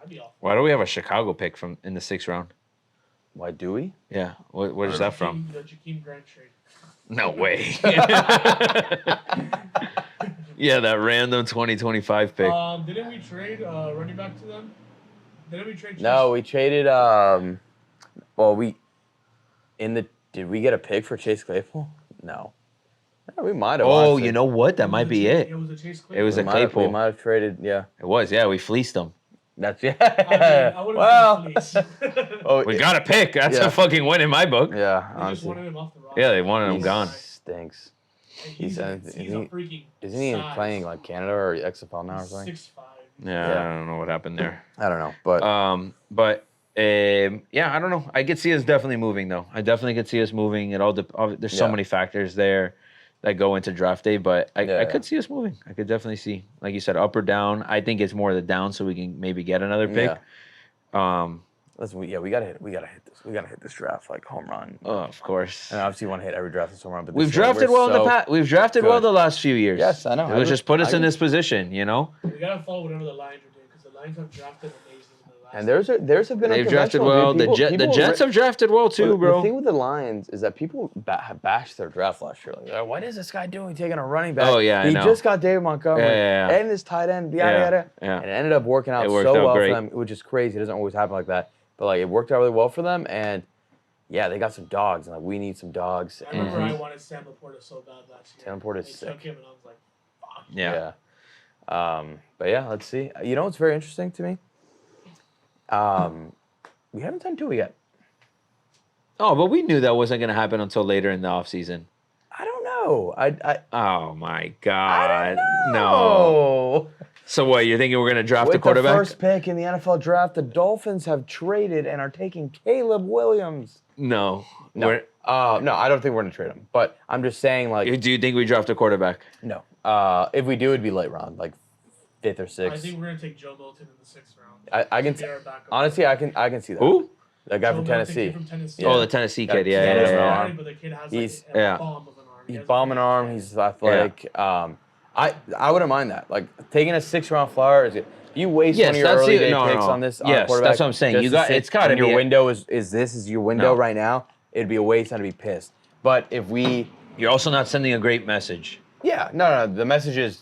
I'd be off. Why do we have a Chicago pick in the 6th round? Why do we? Yeah. What is that from? The Jakeem Grant trade. No way. Yeah, that random 2025 pick. Didn't we trade running back to them? Didn't we trade? No, we traded. Did we get a pick for Chase Claypool? No. We might have. Oh, you know what? That might be it. It was a Chase Claypool. It was a Claypool. We might have traded. Yeah. It was. Yeah, we fleeced them. That's we got a pick. That's a fucking win in my book. Yeah, honestly. They just wanted him off the roster. Yeah, they wanted him gone. Stinks. He's a freaking. Isn't he playing like Canada or XFL now or something? 6'5". Yeah, I don't know what happened there. I don't know, but I don't know. I could see us definitely moving though. I definitely could see us moving. There's so many factors there that go into draft day, but I could see us moving. I could definitely see, like you said, up or down. I think it's more the down, so we can maybe get another pick. Listen, we gotta hit this. We gotta hit this draft like home run. Oh, of course. And obviously, you want to hit every draft that's home run. But we've drafted well in the past. We've drafted well the last few years. Yes, I know. It was just put us in this position, We gotta follow whatever the Lions are doing because the Lions have drafted amazing. And there's been they've drafted well. The Jets have drafted well too, bro. The thing with the Lions is that people bashed their draft last year. Like, what is this guy doing taking a running back? Oh yeah, he just got David Montgomery and his tight end, yada. And it ended up working out so well for them, which is crazy. It doesn't always happen like that, but like it worked out really well for them. And yeah, they got some dogs, and like we need some dogs. I remember I wanted Sam Laporta so bad last year. Sam Laporta's sick. Took him, and I was like, fuck. Yeah. But yeah, let's see. You know what's very interesting to me? We haven't done Tua yet. Oh, but we knew that wasn't going to happen until later in the offseason. I don't know. Oh my God! I don't know. No. So what? You thinking we're going to draft a quarterback? With the first pick in the NFL draft, the Dolphins have traded and are taking Caleb Williams. No. No, I don't think we're going to trade him. But I'm just saying, like. Do you think we draft a quarterback? No. If we do, it'd be late round, like 5th or 6th. I think we're going to take Joe Milton in the 6th round. I can honestly, I can see that. Who? That guy from Tennessee. Yeah. Oh, the Tennessee kid. Yeah. But the kid has bomb of an arm. He's bomb an arm. He's athletic. Yeah. I wouldn't mind that. Like taking a 6th round flyer is good. You waste one of your early day picks on this. Yes, that's what I'm saying. It's got to be your window is your window right now. It'd be a waste not to be pissed. But if you're also not sending a great message. Yeah. No. The message is.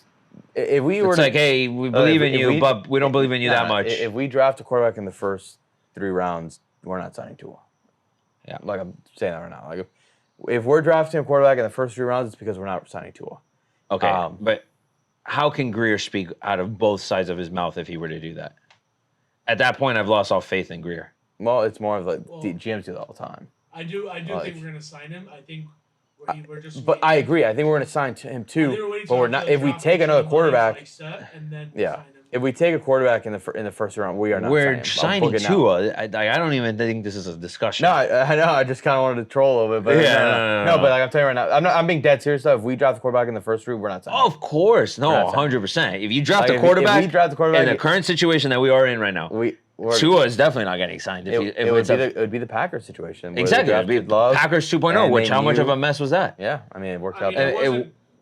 If we were like, hey, we believe in you, but we don't believe in you that much. If we draft a quarterback in the first 3 rounds, we're not signing Tua. Yeah, like I'm saying that right now. Like if we're drafting a quarterback in the first 3 rounds, it's because we're not signing Tua. Okay, but how can Greer speak out of both sides of his mouth if he were to do that? At that point, I've lost all faith in Greer. Well, it's more of like the GMs do that all the time. I do think we're gonna sign him. I think we're just. But I agree. I think we're gonna sign him too. But we're not. If we take another quarterback, and then yeah. sign him. If we take a quarterback in the first round, we are not. We're signing Tua. I don't even think this is a discussion. No, I know. I just kind of wanted to troll a little bit. But no. But like I'm telling you right now, I'm being dead serious. Though, if we draft the quarterback in the first round, we're not signing. Oh, of course, no, 100%. If you draft a quarterback, if we draft the quarterback in the current situation that we are in right now, Tua is definitely not getting signed. It would be the Packers situation. Exactly, it would be Packers 2.0. Which how much of a mess was that? Yeah, I mean it worked out.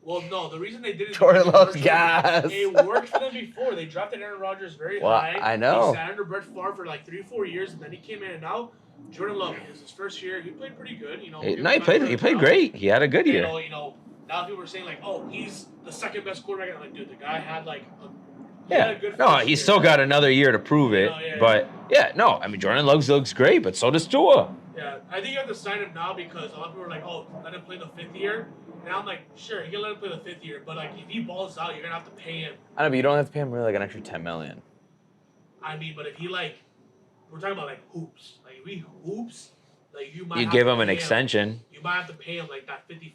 Well, no, the reason they did it. Jordan loves gas. It worked for them before. They drafted Aaron Rodgers very high. I know. He sat under Brett Favre for like 3-4 years, and then he came in, and now Jordan Love. It was his first year. He played pretty good. You know. He played great. He had a good year. You know. Now people are saying like, oh, he's the second best quarterback. I'm like, dude, the guy had like. He's still got another year to prove it. I mean, Jordan Love looks great, but so does Tua. Yeah, I think you have to sign him now because a lot of people are like, oh, let him play the 5th year. And I'm like, sure, you can let him play the 5th year, but like if he balls out, you're gonna have to pay him. I know, but you don't have to pay him really like an extra $10 million. I mean, but if he we're talking about like hoops. Like if he hoops, like you might. You give him an extension. You might have to pay him like that 50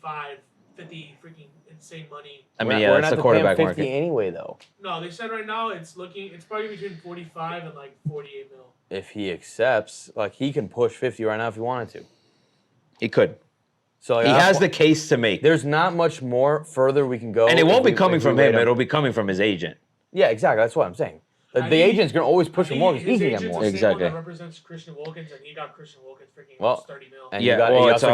freaking insane money. I mean, that's the quarterback market. 50 anyway, though. No, they said right now it's probably between 45 and like 48 mil. If he accepts, like he can push 50 right now if he wanted to. He could. So he has the case to make. There's not much more further we can go. And it won't be coming from him. It'll be coming from his agent. Yeah, exactly. That's what I'm saying. The agent's going to always push him more because he can get more. Exactly. That represents Christian Wilkins, and he got Christian Wilkins freaking 30 mil. It's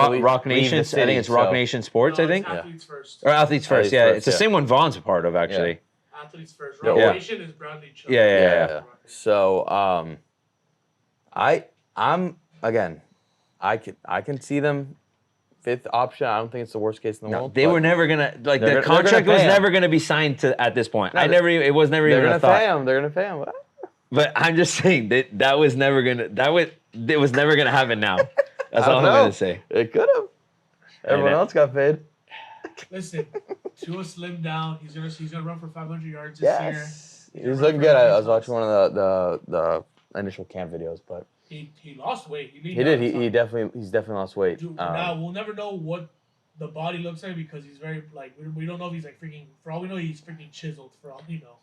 Rock Nation. I think it's Rock Nation Sports, I think. Athletes First. Or Athletes First, yeah. It's the same one Vaughn's a part of, actually. Athletes First. Rock Nation is Bradley Chubb. Yeah. So, I can see them 5th option. I don't think it's the worst case in the world. They were never gonna the contract was never gonna be signed to at this point. It was never even a thought. They're gonna pay him. But I'm just saying that was never gonna it was never gonna happen now. That's all I'm gonna say. It could have. Everyone else got paid. Listen, Tua slimmed down. He's gonna run for 500 yards this year. He's looking good. I was watching one of the initial camp videos, but. He lost weight. He did. He's definitely lost weight. Dude, now we'll never know what the body looks like because he's very like we don't know if he's like freaking. For all we know, he's freaking chiseled. For all we know.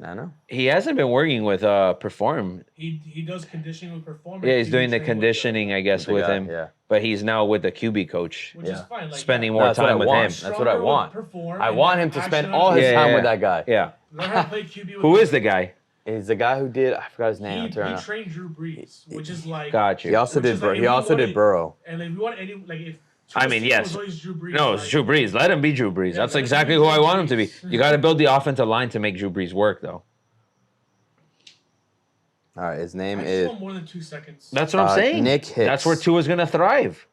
I know. He hasn't been working with Perform. He does conditioning with Perform. Yeah, he's doing the conditioning, I guess, with him. Yeah. But he's now with the QB coach. Which is fine. Like, spending more time with him. That's what I want. I want him to spend all his time with that guy. Yeah. Learn how to play QB with Who is the guy? Is the guy who did? I forgot his name. He trained Drew Brees, which is like. Got you. He also did. He also did Burrow. And if you want any if. I mean, yes. Drew Brees, no, it's Drew Brees. Let him be Drew Brees. Yeah, that's exactly who I want him to be. You got to build the offensive line to make Drew Brees work, though. All right, his name is. More than 2 seconds. That's what I'm saying. Nick Hicks. That's where Tua's going to thrive,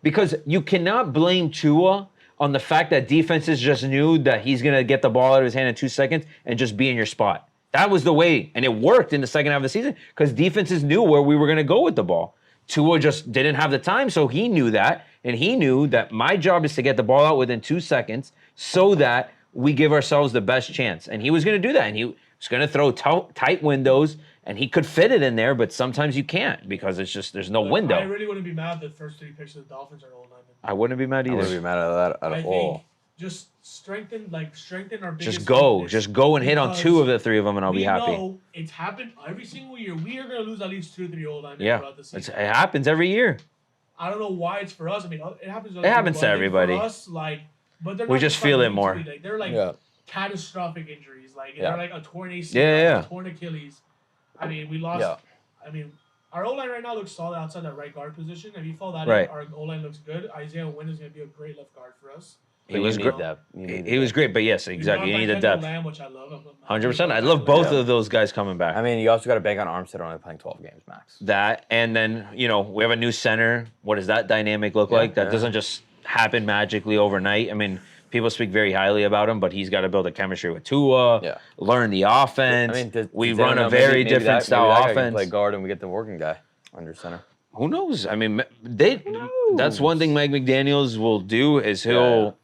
because you cannot blame Tua on the fact that defenses just knew that he's going to get the ball out of his hand in 2 seconds and just be in your spot. That was the way, and it worked in the second half of the season because defenses knew where we were going to go with the ball. Tua just didn't have the time, so he knew that, and he knew that my job is to get the ball out within 2 seconds so that we give ourselves the best chance. And he was going to do that, and he was going to throw tight windows, and he could fit it in there, but sometimes you can't because it's just there's no window. I really wouldn't be mad that the first 3 picks of the Dolphins are old linemen. I wouldn't be mad either. I wouldn't be mad at that at all. Just strengthen our biggest Just go and hit on 2 of the 3 of them, and I'll be happy. Know it's happened every single year. We are going to lose at least 2 or 3 old linemen throughout the season. It happens every year. I don't know why it's for us. I mean, it happens. It happens to everybody. For us, but they're we just feel it more. Like, they're catastrophic injuries. They're like a torn ACL, a torn Achilles. I mean, we lost. Yeah. I mean, our O-line right now looks solid outside that right guard position. If you fall that in, our O-line looks good. Isaiah Wynn is going to be a great left guard for us. He was great. He was great, but yes, exactly. You need the depth. Lamb, which I love. 100%. I love both of those guys coming back. I mean, you also got to bank on Armstead only playing 12 games max. That, and then, we have a new center. What does that dynamic look like? That doesn't just happen magically overnight. I mean, people speak very highly about him, but he's got to build a chemistry with Tua, learn the offense. I mean, we run a very different style offense. Can play guard and we get the working guy under center. Who knows? I mean, that's one thing Mike McDaniels will do is he'll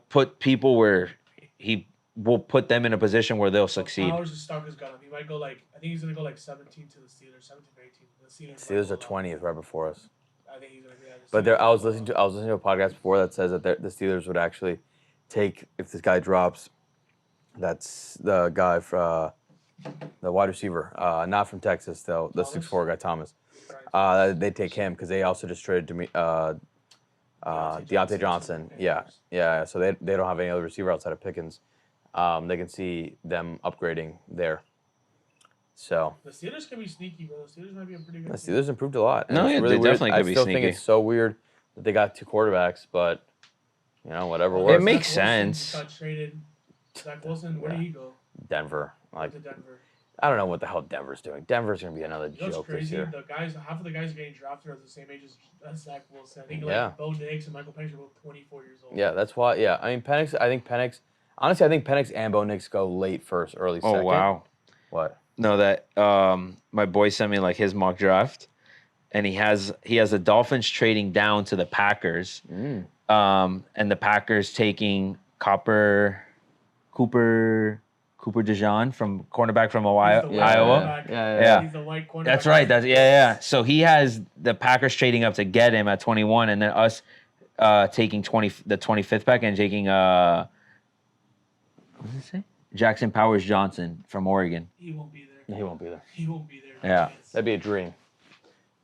put people where he will put them in a position where they'll succeed. Powers is stuck his gun. He might go I think he's going to go 17 to the Steelers, 17 or 18. The Steelers are 20th right before us. I think he's going to be. But I was listening to a podcast before that says that the Steelers would actually take if this guy drops. That's the guy for the wide receiver, not from Texas though. The 6'4" guy Thomas. They take him because they also just traded Deontay Johnson. Yeah. So they don't have any other receiver outside of Pickens. They can see them upgrading there. So the Steelers can be sneaky, bro. The Steelers might be a pretty good. The Steelers improved a lot. No, yeah, really they definitely could be sneaky. I still think it's so weird that they got 2 quarterbacks, but whatever works. It makes sense. Got traded. Zach Wilson, where did he go? Denver. To Denver. I don't know what the hell Denver's doing. Denver's gonna be another joke crazy? this year. Half of the guys getting drafted are the same age as Zach Wilson. I think Bo Nix and Michael Penix are both 24 years old. Yeah, that's why. Yeah, I mean Penix. Honestly, I think Penix and Bo Nix go late first, early second. Oh wow. What? No, that my boy sent me like his mock draft, and he has the Dolphins trading down to the Packers, and the Packers taking Cooper DeJean from cornerback from Iowa. Yeah. He's the white cornerback. That's right. Yeah. So he has the Packers trading up to get him at 21, and then us taking the 25th pick and taking what does it say? Jackson Powers Johnson from Oregon. He won't be there. He won't be there. He won't be there. Yeah. That'd be a dream.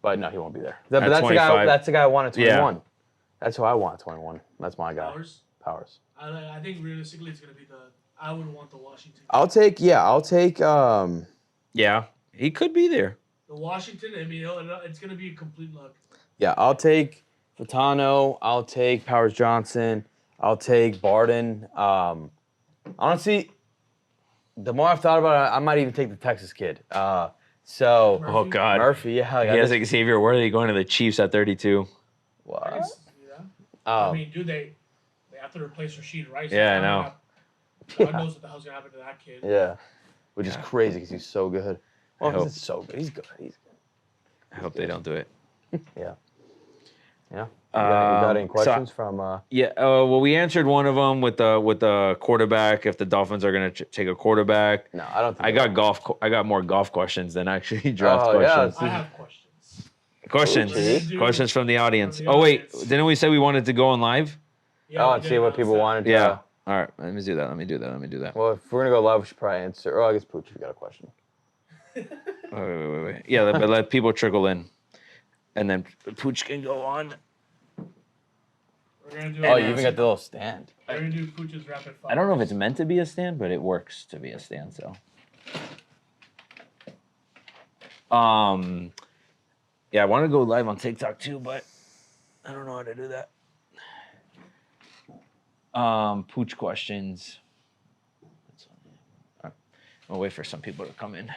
But no, he won't be there. But At that's 25. the guy I want at 21. Yeah. That's who I want at 21. That's my guy. Powers. I think realistically it's going to be I would want the Washington. I'll take. Yeah, he could be there. The Washington, I mean, it's going to be a complete luck. Yeah, I'll take Fatano. I'll take Powers Johnson. I'll take Barden. Honestly, the more I've thought about it, I might even take the Texas kid. Murphy? Oh God, Murphy. Yeah, he has Xavier Worthy going to the Chiefs at 32. What? Yeah. I mean, dude, they have to replace Rashid Rice. Yeah, I know. God knows what the hell's gonna happen to that kid. Yeah, which is crazy because he's so good. Well, he's so good. He's good. I hope they don't do it. Yeah. You got any questions from? Yeah. Well, we answered one of them with the quarterback. If the Dolphins are going to take a quarterback. No, I don't think. I got more golf questions than actually draft questions. I have questions. Questions from the audience. Wait, didn't we say we wanted to go on live? Yeah, and see what people wanted. Yeah. All right. Let me do that. Well, if we're gonna go live, we should probably answer. Oh, I guess Pooch, you got a question. Wait. Yeah, but let people trickle in, and then Pooch can go on. We're gonna do you even got the little stand. We're gonna do Pooch's rapid fire. I don't know if it's meant to be a stand, but it works to be a stand. So, yeah, I want to go live on TikTok too, but I don't know how to do that. Pooch questions. Right. I'll wait for some people to come in.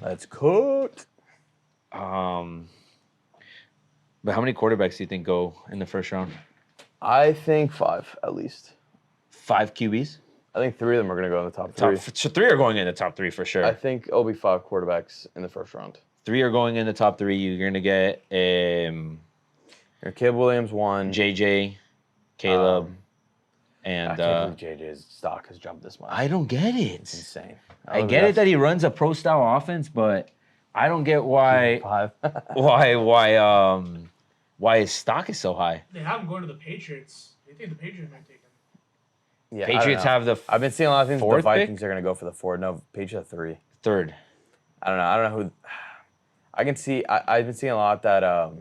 Let's cook. But how many quarterbacks do you think go in the first round? I think 5 at least. 5 QBs? I think 3 of them are going to go in the top 3. So 3 are going in the top 3 for sure. I think it'll be 5 quarterbacks in the first round. 3 are going in the top 3. You're going to get Caleb Williams 1. JJ, Caleb, and I can't believe JJ's stock has jumped this much. I don't get it. It's insane. I get it that he runs a pro style offense, but I don't get why 5. why his stock is so high. They have him going to the Patriots. They think the Patriots might take him. Yeah, Patriots have the I've been seeing a lot of things. The 4th Vikings pick? are going to go for the 4. No, Patriots have 3. 3rd. I don't know who. I can see. I've been seeing a lot that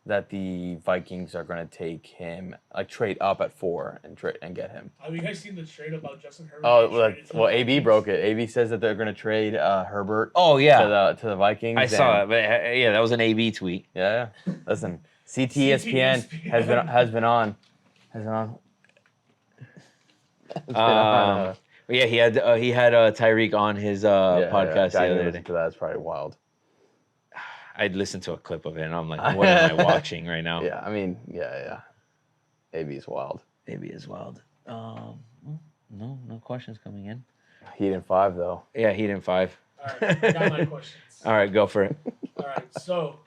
that the Vikings are going to take him, like trade up at 4 and get him. Have you guys seen the trade about Justin Herbert? Well, AB broke it. AB says that they're going to trade Herbert. Oh yeah, to the Vikings. I saw it, but yeah, that was an AB tweet. Yeah. Listen, CTESPN has been on. Yeah, he had Tyreek on his podcast the other day. That's probably wild. I'd listened to a clip of it, and I'm like, what am I watching right now? Yeah, I mean, yeah. AB is wild. AB is wild. No questions coming in. Heat in 5 though. Yeah, Heat in 5. All right, I got my questions. All right, go for it. All right, so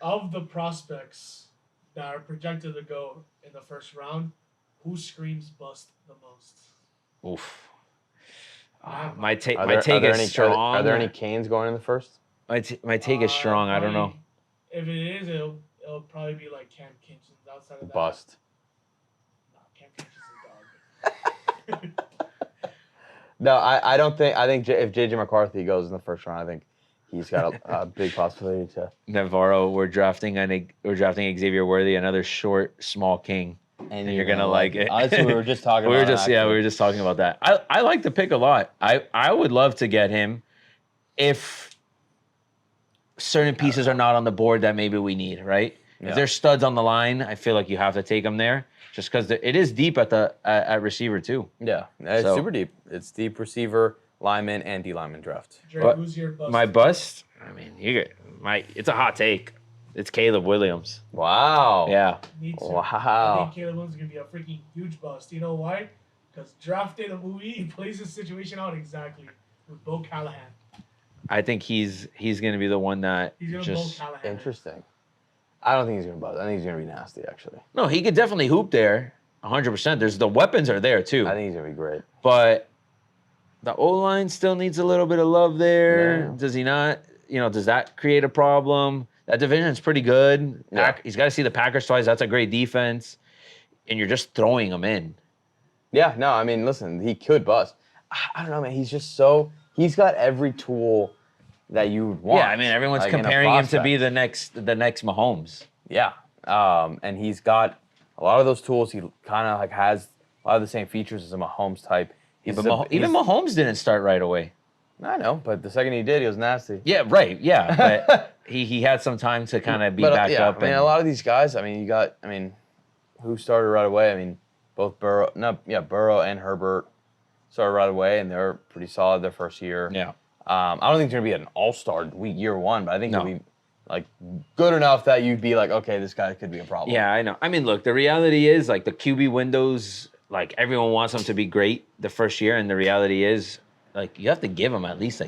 of the prospects that are projected to go in the first round, who screams bust the most? Oof. My take is strong. Are there any Canes going in the first? My take is strong. I don't know. If it is, it'll it'll probably be like Cam Kinchins outside of that. Bust. No, Cam Kinchins is a dog. No, I don't think. I think if JJ McCarthy goes in the first round, I think he's got a big possibility to. Navarro, we're drafting Xavier Worthy, another short, small king. And you're gonna like it. Honestly, we were just talking about it. We were just talking about that. I like the pick a lot. I would love to get him if certain pieces are not on the board that maybe we need, right? Yeah. If there's studs on the line, I feel like you have to take them there, just because it is deep at receiver too. Yeah, it's super deep. It's deep receiver, lineman, and D lineman draft. Drake, who's your bust? My bust? I mean, it's a hot take. It's Caleb Williams. Wow. Yeah. Me too. Wow. I think Caleb Williams is going to be a freaking huge bust. You know why? Because Draft Day, the movie, he plays the situation out exactly with Bo Callahan. I think he's going to be the one that he's going to Bo Callahan. Interesting. I don't think he's going to bust. I think he's going to be nasty, actually. No, he could definitely hoop there, 100%. The weapons are there, too. I think he's going to be great. But the O-line still needs a little bit of love there. Yeah. Does he not? Does that create a problem? That division's pretty good. Yeah. He's got to see the Packers twice. That's a great defense. And you're just throwing them in. Yeah, no, I mean, listen, he could bust. I don't know, man. He's got every tool that you would want. Yeah, I mean, everyone's comparing him to be the next Mahomes. Yeah. And he's got a lot of those tools. He kind of has a lot of the same features as a Mahomes type. Even Mahomes didn't start right away. I know, but the second he did, he was nasty. Yeah, right. Yeah, but he had some time to kind of be backed up. I mean, a lot of these guys. I mean, who started right away? I mean, both Burrow and Herbert started right away, and they're pretty solid their first year. Yeah. I don't think they're gonna be an all-star year one, but I think he'll be like good enough that you'd be like, okay, this guy could be a problem. Yeah, I know. I mean, look, the reality is like the QB windows. Like everyone wants them to be great the first year, and the reality is. Like, you have to give them at least,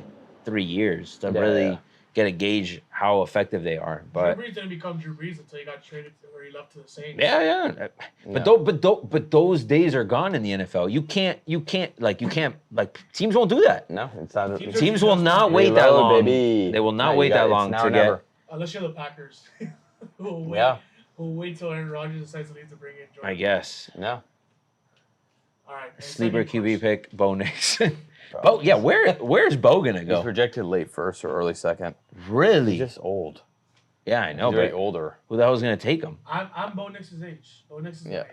3 years to really get a gauge how effective they are. But Drew Brees didn't become Drew Brees until he got traded or he left to the Saints. Yeah. But those days are gone in the NFL. You can't teams won't do that. No, it's not. Teams will not wait that long. Baby. They will not wait that long to get. Unless you're the Packers. We'll wait till Aaron Rodgers decides to leave to bring in Jordan. I guess. No. All right. Sleeper QB pick, Bo Nix. Bo, yeah, where's Bo gonna go? He's projected late first or early second. Really? He's just old. Yeah, I know. He's very older. Who the hell is gonna take him? I'm Bo Nix's age. Bo Nix's age.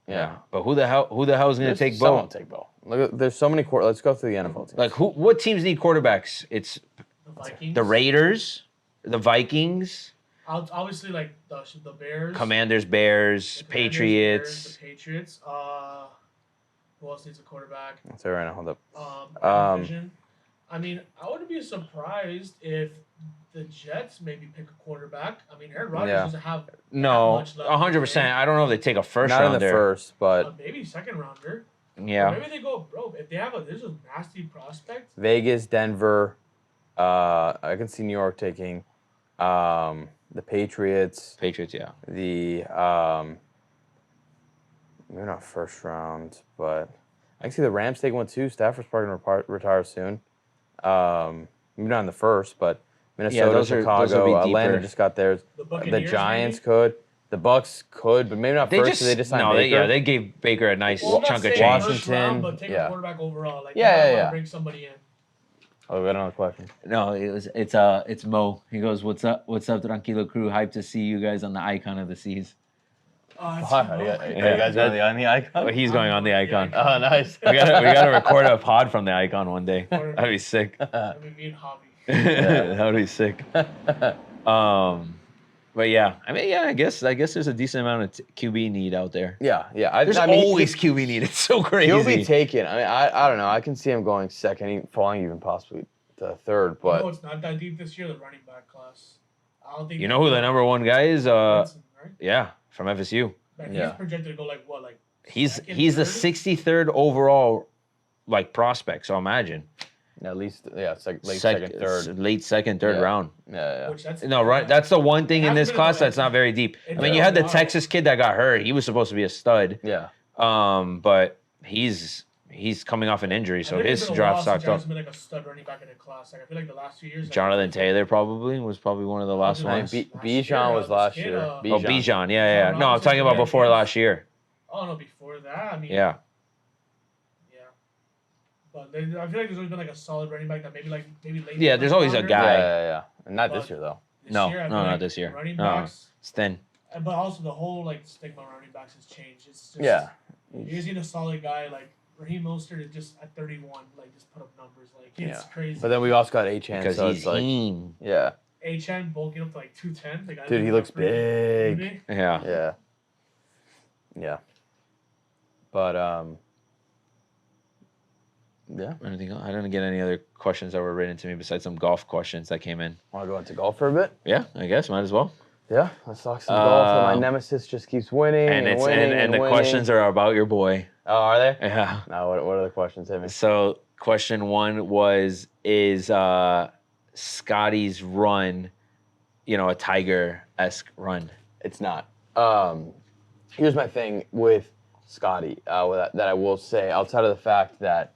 Yeah, but who the hell is gonna take Bo? Someone take Bo. Look, there's so many. Let's go through the NFL teams. Like what teams need quarterbacks? It's the Vikings, the Raiders, the Vikings. Obviously, like the Bears, Commanders, Bears, Patriots. The Patriots. Who else needs a quarterback? I'll say right now. Hold up. I mean, I wouldn't be surprised if the Jets maybe pick a quarterback. I mean, Aaron Rodgers doesn't have much left. 100%. I don't know if they take a first rounder. Not in the first, but maybe second rounder. Yeah. Or maybe they go, bro. If they have there's a nasty prospect. Vegas, Denver. I can see New York taking the Patriots. Patriots, yeah. The maybe not first round, but I can see the Rams taking one too. Stafford's probably gonna retire soon. Maybe not in the first, but Minnesota, Chicago, Atlanta just got theirs. The Giants could. The Bucks could, but maybe not first. They just signed Baker. They gave Baker a nice chunk of change. Washington, but take a quarterback overall. Like, bring somebody in. Oh, we got another question. No, it's Mo. He goes, "What's up? What's up, Tranquilo crew? Hyped to see you guys on the Icon of the Seas." Are you guys going on the Icon? He's going on the Icon. Oh, nice. we gotta record a pod from the Icon one day. That'd be sick. I mean, me and Hobby. That would be sick. But yeah, I mean, I guess there's a decent amount of QB need out there. Yeah. There's always QB need. It's so crazy. He'll be taken. I mean, I don't know. I can see him going second, falling even possibly to third. But it's not that deep this year. The running back class. I don't think. You know who the number one guy is? Benson, right? Yeah, from FSU. And he's projected to go He's the 63rd overall prospect. So imagine. At least, it's like late second, third round. Yeah. No, right. That's the one thing in this class that's not very deep. I mean, you had the Texas kid that got hurt. He was supposed to be a stud. Yeah. But he's he's coming off an injury, so I think his it's been a draft while stock's since up. Giants been like a stud running back in a class. Like I feel like the last few years. Jonathan Taylor was probably one of the last ones. Bijan was last year. Bijan, yeah. No, I'm talking about before last year. Oh no, before that, I mean. Yeah. But I feel like there's always been like a solid running back that maybe late. Yeah, there's always a guy. Yeah. And not this year though. Not this year. Running backs. It's thin. But also the whole like stigma on running backs has changed. It's just you're getting a solid guy like Raheem Mostert is just at 31, like just put up numbers like it's crazy. But then we also got Achane because so he's it's like Achane bulking up to like 210. The guy dude, he looks big. Yeah. But Anything else? I didn't get any other questions that were written to me besides some golf questions that came in. Want to go into golf for a bit? Yeah, I guess might as well. Yeah, let's talk some golf. My nemesis just keeps winning and winning. And the questions are about your boy. Oh, are they? Yeah. No, what are the questions, Timmy? So question 1 is Scottie's run, a Tiger-esque run? It's not. Here's my thing with Scottie that I will say, outside of the fact that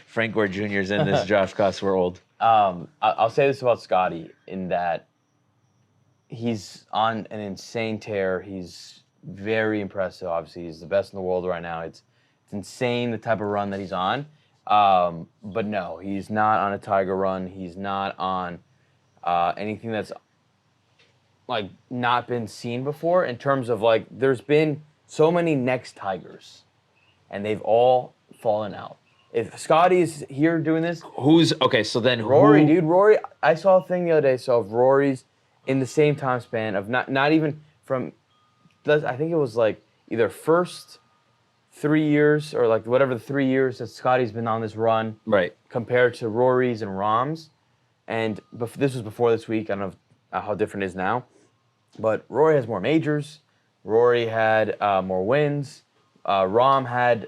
Frank Gore Jr.'s in this draft class world. I'll say this about Scottie in that he's on an insane tear. He's very impressive. Obviously, he's the best in the world right now. It's insane the type of run that he's on. But no, he's not on a Tiger run. He's not on anything that's like not been seen before in terms of like there's been so many next Tigers, and they've all fallen out. If Scottie's here doing this, Rory, dude, Rory. I saw a thing the other day. So if Rory's in the same time span of not even from, I think it was like either first 3 years or like whatever the 3 years that Scottie's been on this run, right? Compared to Rory's and Rahm's, and this was before this week. I don't know how different it is now, but Rory has more majors. Rory had more wins. Rahm had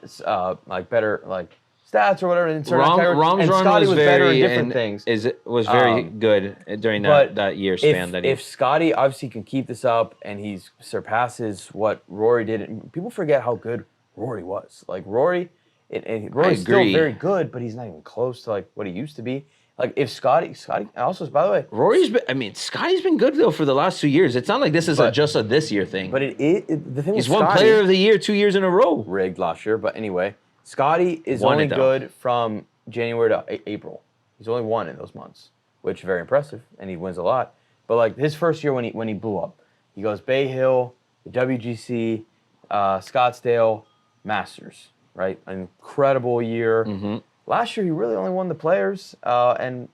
like better like stats or whatever. Rahm's run Scottie was better in different things. Was very good during that year span. If Scottie obviously can keep this up and he surpasses what Rory did, and people forget how good Rory was. Like Rory's still very good, but he's not even close to like what he used to be. Like if Scottie also, by the way, Scottie's been good though for the last 2 years. It's not like this is just a this year thing. But the thing he's won Player of the Year 2 years in a row. Rigged last year, but anyway, Scottie is only good from January to April. He's only won in those months, which is very impressive, and he wins a lot. But like his first year when he blew up, he goes Bay Hill, the WGC, Scottsdale, Masters, right? An incredible year. Mm-hmm. Last year, he really only won the Players, and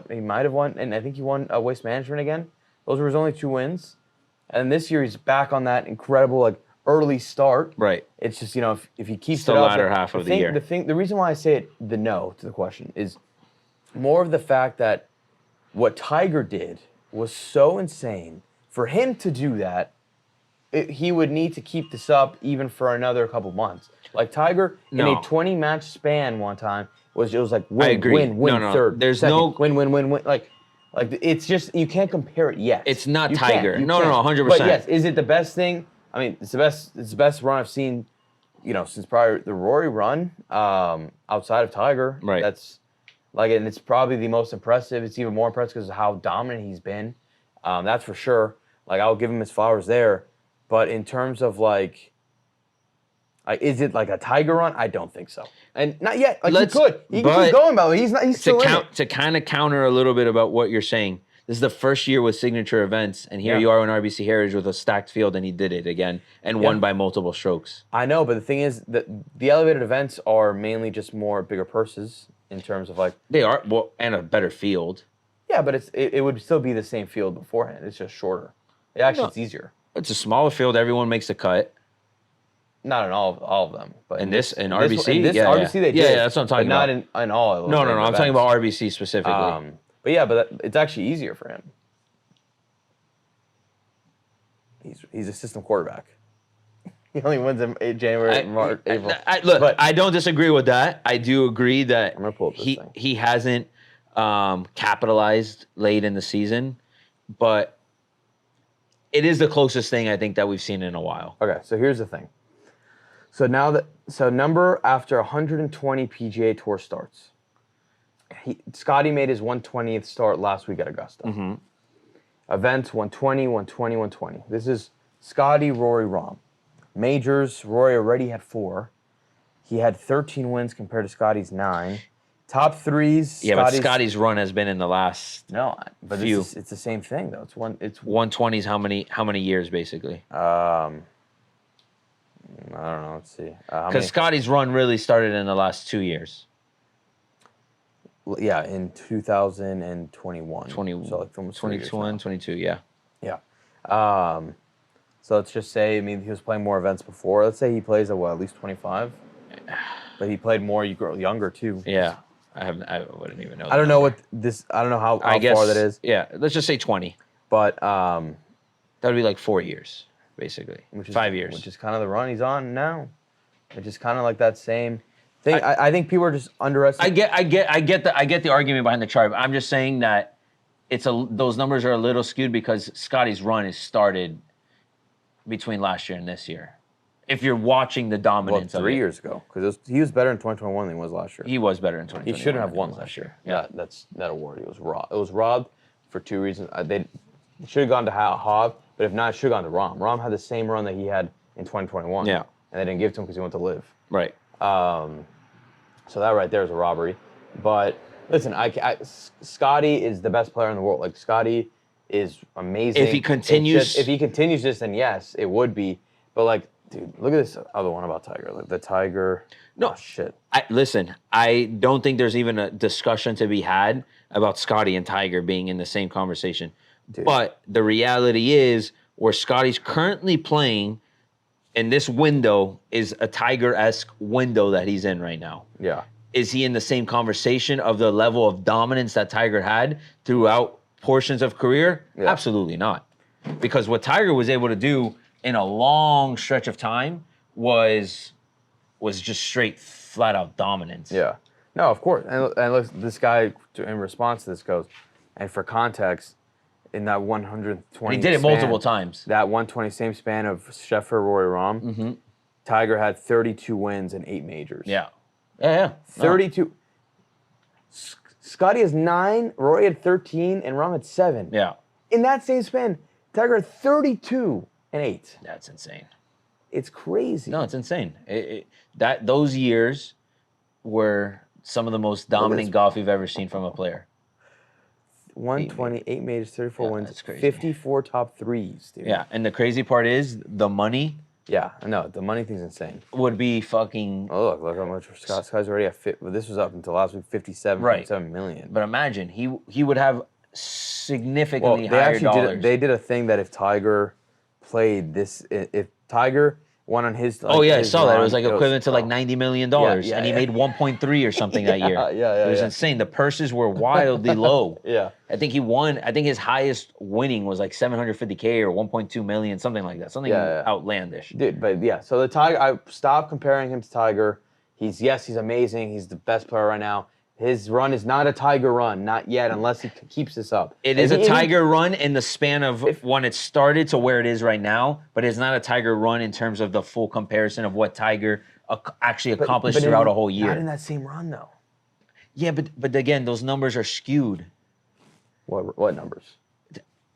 he might have won, and I think he won Waste Management again. Those were his only 2 wins. And this year, he's back on that incredible like early start. Right. It's just if he keeps the it up, latter half of the year. The reason why I say the no to the question is more of the fact that what Tiger did was so insane. For him to do that, he would need to keep this up even for another couple months. Like Tiger in a 20-match span one time it was like win, third. There's second, win. Like it's just you can't compare it yet. It's not Tiger. No, 100%. But yes, is it the best thing? I mean, it's the best run I've seen, since prior the Rory run, outside of Tiger. Right. That's and it's probably the most impressive. It's even more impressive because of how dominant he's been. That's for sure. Like I'll give him his flowers there. But in terms of is it like a Tiger run? I don't think so. And not yet. He could. He can keep going, by the way. He's still in it. To kind of counter a little bit about what you're saying, this is the first year with signature events, and here you are on RBC Heritage with a stacked field, and he did it again and won by multiple strokes. I know, but the thing is that the elevated events are mainly just bigger purses in terms of They are, and a better field. Yeah, but it would still be the same field beforehand. It's just shorter. It's easier. It's a smaller field. Everyone makes the cut. Not in all of them, but in RBC, RBC they did. Yeah, that's what I'm talking about. Not in all of them. No. I'm talking about RBC specifically. But it's actually easier for him. He's a system quarterback. He only wins in January, March, April. I don't disagree with that. I do agree that I'm gonna pull up this thing. He hasn't capitalized late in the season, but it is the closest thing I think that we've seen in a while. Okay, so here's the thing. So number after 120 PGA Tour starts. Scottie made his 120th start last week at Augusta. Mm-hmm. Events 120, 120, 120. This is Scottie, Rory, Rahm. Majors, Rory already had 4. He had 13 wins compared to Scottie's 9. Top threes. Yeah, but Scottie's run has been in the last few. It's the same thing though. It's 120s. How many years basically? I don't know. Let's see. Because Scottie's run really started in the last 2 years. Yeah, in 2021. So like almost 21, 22. Yeah. Yeah. So let's just say, he was playing more events before. Let's say he plays at at least 25. But he played more younger too. Yeah. I wouldn't even know. I don't know I don't know how far that is. Yeah, let's just say 20. But that would be like 4 years, basically. 5 years. Which is kind of the run he's on now. Which is kind of like that same thing. I think people are just underestimating. I get the argument behind the chart. But I'm just saying that those numbers are a little skewed because Scottie's run has started between last year and this year. If you're watching the dominance of 3 years ago, because he was better in 2021 than he was last year. He was better in 2021. He shouldn't have won last year. Yeah, that award. He was robbed. It was robbed for 2 reasons. They should have gone to Hav, but if not, it should have gone to Rahm. Rahm had the same run that he had in 2021. Yeah. And they didn't give it to him because he went to live. Right. So that right there is a robbery. But listen, Scottie is the best player in the world. Like, Scottie is amazing. If he continues this, then yes, it would be. But like, dude, look at this other one about Tiger. Like the Tiger. No, shit. Listen, I don't think there's even a discussion to be had about Scottie and Tiger being in the same conversation. Dude. But the reality is, where Scottie's currently playing in this window is a Tiger-esque window that he's in right now. Yeah. Is he in the same conversation of the level of dominance that Tiger had throughout portions of career? Yeah. Absolutely not. Because what Tiger was able to do in a long stretch of time was just straight, flat-out dominance. Yeah. No, of course. And look, this guy, in response to this, goes, and for context, in that 120 he did it multiple times. That 120 same span of Scheffler, Rory, Rahm, Tiger had 32 wins and 8 majors. Yeah. Yeah. 32. Scottie has 9, Rory had 13, and Rahm had 7. Yeah. In that same span, Tiger had 32 and 8. That's insane. It's crazy. No, it's insane. Those years were some of the most dominant golf you've ever seen from a player. 128 majors, 34 wins, that's crazy. 54 top threes, dude. Yeah, and the crazy part is the money. Yeah, I know. The money thing's insane. Would be fucking. Oh, look how much Scott's already at. This was up until last week, 57.7 million. But imagine he would have significantly higher dollars. They did a thing that if Tiger played this, if Tiger won on his. I saw that. It was like equivalent to like $90 million, and he made 1.3 or something that year. It was insane. The purses were wildly low. Yeah. I think he won. I think his highest winning was like $750K or 1.2 million, something like that. Something outlandish. Dude, but yeah. So the Tiger, I stopped comparing him to Tiger. He's amazing. He's the best player right now. His run is not a Tiger run, not yet, unless he keeps this up. It is a Tiger run in the span of when it started to where it is right now, but it's not a Tiger run in terms of the full comparison of what Tiger actually accomplished throughout a whole year. Not in that same run, though. Yeah, but again, those numbers are skewed. What numbers?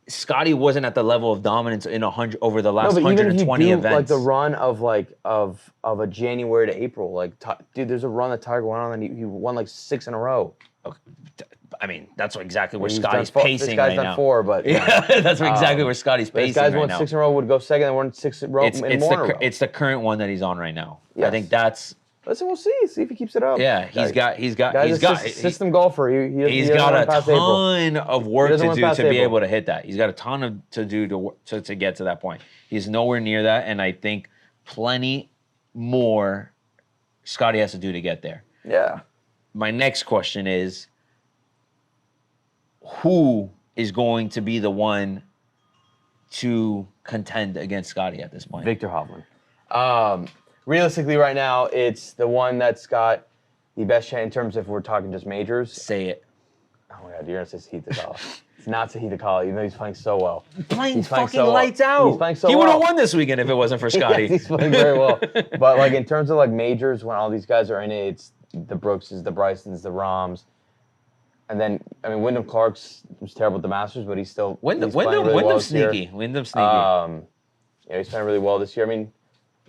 Scottie wasn't at the level of dominance in over the last 120 events. Like the run of a January to April, dude, there's a run that Tiger went on and he won like 6 in a row. Okay. I mean, that's exactly where Scottie's pacing right now. This guy's done 4, but that's exactly where Scottie's pacing right now. This guy's won 6 in a row, would go second, and won 6 in a row. It's the current one that he's on right now. Yes. I think that's. Listen, we'll see if he keeps it up. Yeah, he's got system golfer. He's got a ton of work to do to be able to hit that. He's got a ton to do to get to that point. He's nowhere near that, and I think plenty more Scottie has to do to get there. Yeah. My next question is, who is going to be the one to contend against Scottie at this point? Victor Hovland. Realistically, right now, it's the one that's got the best chance in terms of if we're talking just majors. Say it. Oh my God, you're gonna say Heath is off. not to Hidekala, even though he's playing so well. He's playing fucking lights out. He's playing so well. He would have won this weekend if it wasn't for Scottie. Yes, he's playing very well. But like in terms of like majors, when all these guys are in it, it's the Brookses, the Brysons, the Roms. And then, I mean, Wyndham Clark's was terrible at the Masters, but he's still Wyndham's sneaky. Wyndham's sneaky. Yeah, he's playing really well this year. I mean,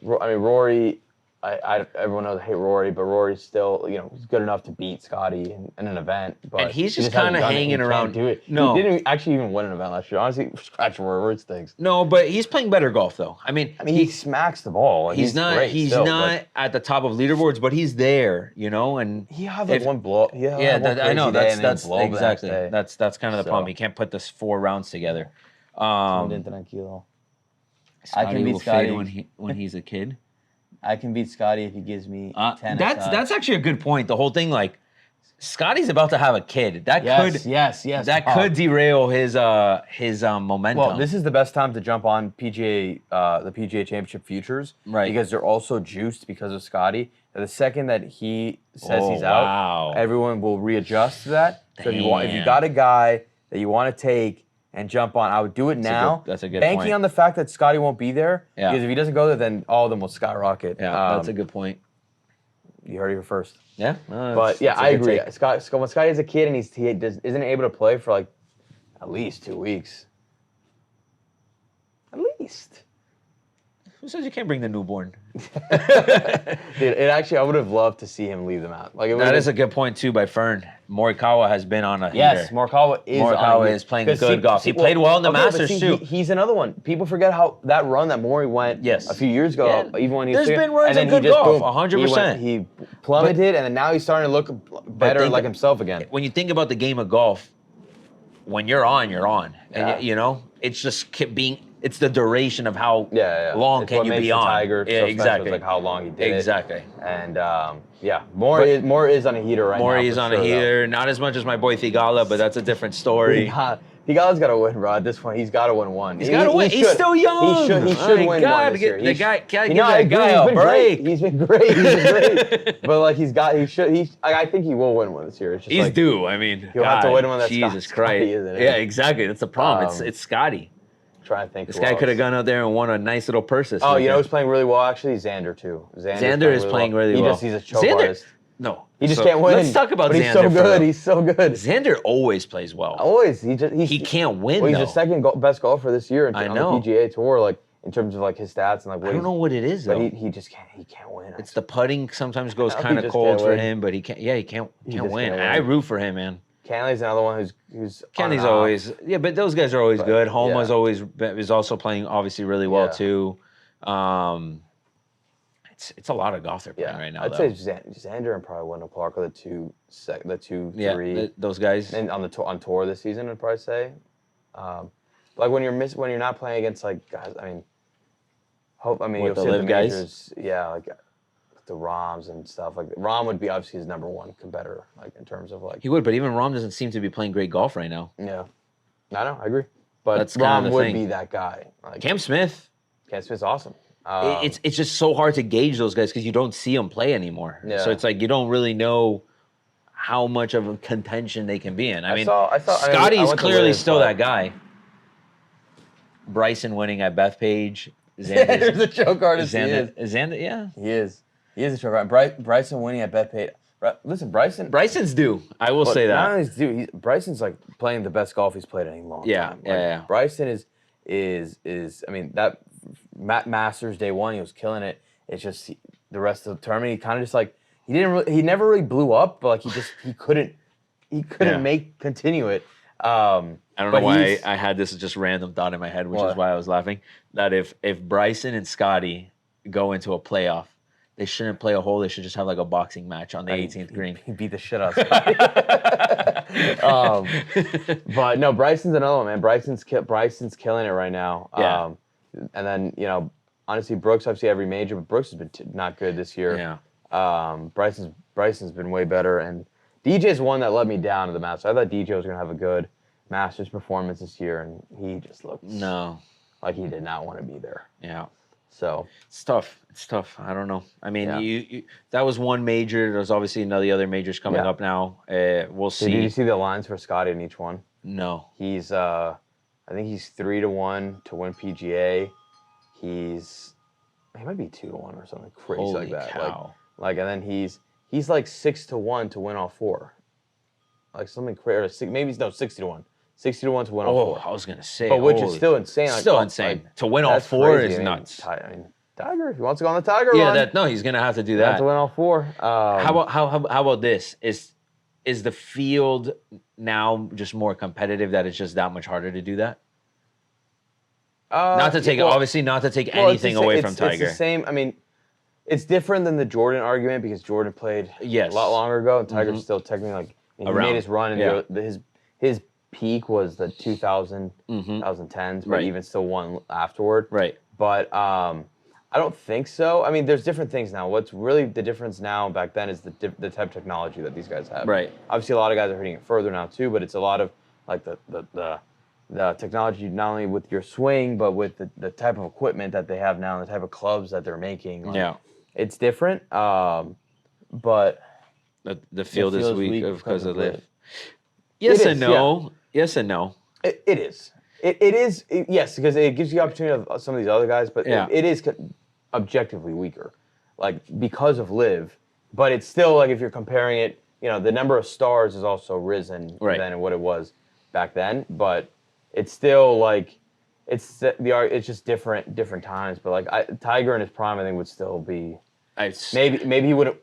Rory. Everyone knows I hate Rory, but Rory's still, he's good enough to beat Scottie in an event. But and he's just kind of hanging around. Do it. No, he didn't actually even win an event last year. Honestly, scratch Rory stinks. No, but he's playing better golf though. I mean, he smacks the ball. Like, he's not. Great he's still, not at the top of leaderboards, but he's there. And he had like one blow. I know that's exactly that's kind of the problem. He can't put this 4 rounds together. Tranquilo. I can beat Scottie when he's a kid. I can beat Scottie if he gives me 10. That's actually a good point. The whole thing, like, Scottie's about to have a kid. That could derail his momentum. Well, this is the best time to jump on the PGA Championship futures, right? Because they're also juiced because of Scottie. And the second that he says he's out, everyone will readjust to that. So if you got a guy that you want to take and jump on, I would do it now. That's a good banking point. on the fact that Scottie won't be there. Yeah. Because if he doesn't go there, then all of them will skyrocket. Yeah, that's a good point. You heard it here first. Yeah. But yeah, I agree. When Scottie is a kid and he isn't able to play for like at least 2 weeks. At least. Who says you can't bring the newborn? Dude, I would have loved to see him leave them out. Like that is a good point too by Fern. Morikawa has been on a yes, heater. Morikawa is playing good golf. He played well in the Masters too. He's another one. People forget how that run that Maury went a few years ago. Even when he was been runs of good golf, 100%. He plummeted, and then now he's starting to look better like himself again. When you think about the game of golf, when you're on, you're on. And it's just being. It's the duration of how long can you be on. Tiger exactly. Like how long he did exactly. And Maury is on a heater right now. Maury is on a heater. Not as much as my boy Thigala, but that's a different story. Thigala's got to win, bro. At this point, he's got to win one. He's got to win. He's still young. He should win one this year. The guy can't give that guy a break. He's been great. But like I think he will win one this year. It's just he's due. I mean, he'll have to win one. That's Jesus Christ. Scottie, isn't it? Yeah, exactly. That's the problem. It's Scottie. Trying to think. This guy could have gone out there and won a nice little purse. Oh, who's playing really well actually? Xander too. Xander is playing really well. He's a choke artist. No, he just can't win. Let's talk about Xander. He's so good. Xander always plays well. Always. He can't win. Well, he's the second best golfer this year on the PGA Tour. Like in terms of like his stats and like. I don't know what it is though. But he just can't. He can't win. It's the putting sometimes goes kind of cold for him, but he can't. Yeah, he can't win. I root for him, man. Cantley's another one who's Kenley's always but those guys are always good. Homa's always is also playing obviously really well too. It's a lot of golf they're playing right now. I'd say Xander and probably Wyndham Clark are the two, three. Those guys. And on tour this season, I'd probably say. Like when you're not playing against like guys. You'll see the majors. Yeah, like the Roms and stuff. Like Rom would be obviously his number one competitor, like in terms of like. He would, but even Rom doesn't seem to be playing great golf right now. Yeah, I know, I agree. But that's Rom would be that guy. Like Cam Smith's awesome. It's just so hard to gauge those guys because you don't see them play anymore. Yeah. So it's like you don't really know how much of a contention they can be in. I mean, Scottie's clearly still that guy. Bryson winning at Bethpage. Xander's a choke artist. Xander, yeah. He is. He is a choke artist. Bryson winning at Bethpage. Listen, Bryson's due. I will say that. Not only is due, Bryson's like playing the best golf he's played in a long time. Yeah. Bryson is. I mean, that Masters day one, he was killing it. It's just the rest of the tournament, he kind of just like he never really blew up, but like he couldn't continue it. I don't know why I had this just random thought in my head, which is why I was laughing. That if Bryson and Scottie go into a playoff, they shouldn't play a hole. They should just have like a boxing match on the 18th green. He beat the shit out of Scottie. But no, Bryson's another one, man. Bryson's killing it right now. Yeah. And then honestly, Brooks obviously every major, but Brooks has been not good this year. Yeah. Bryson's been way better, and DJ's one that let me down to the Masters. I thought DJ was gonna have a good Masters performance this year, and he just looked like he did not want to be there. Yeah. So it's tough. I don't know. I mean, you that was one major. There's obviously the other majors coming up now. We'll see. Did you see the lines for Scottie in each one? No. He's I think he's 3-1 to win PGA. He might be 2-1 or something crazy Holy like that. Cow. Like, and then he's like 6-1 to win all four. Like something crazy. Maybe 60-1. 60-1 to win all four. I was gonna say, but which is still insane. Like, still insane. To win all four crazy. is nuts. Tiger, if he wants to go on the Tiger run. He's gonna have to do Have that. to win all four. How about this? Is the field now just more competitive that it's just that much harder to do that? Not to take anything away from Tiger. It's the same. I mean, it's different than the Jordan argument because Jordan played a lot longer ago, and Tiger's still technically like he made his run, and his peak was the 2010s, but even still won afterward. Right. But I don't think so. I mean, there's different things now. What's really the difference now and back then is the type of technology that these guys have. Right. Obviously, a lot of guys are hitting it further now too, but it's a lot of like the technology not only with your swing, but with the type of equipment that they have now and the type of clubs that they're making. Like, it's different, but the field is weak because of LIV. Yes and no. Yeah. Yes and no. It is. It is, yes, because it gives you the opportunity of some of these other guys, but it is objectively weaker, like because of LIV. But it's still like if you're comparing it, the number of stars has also risen than what it was back then. But it's still like it's just different times. But like Tiger in his prime, I think would still be maybe he would have.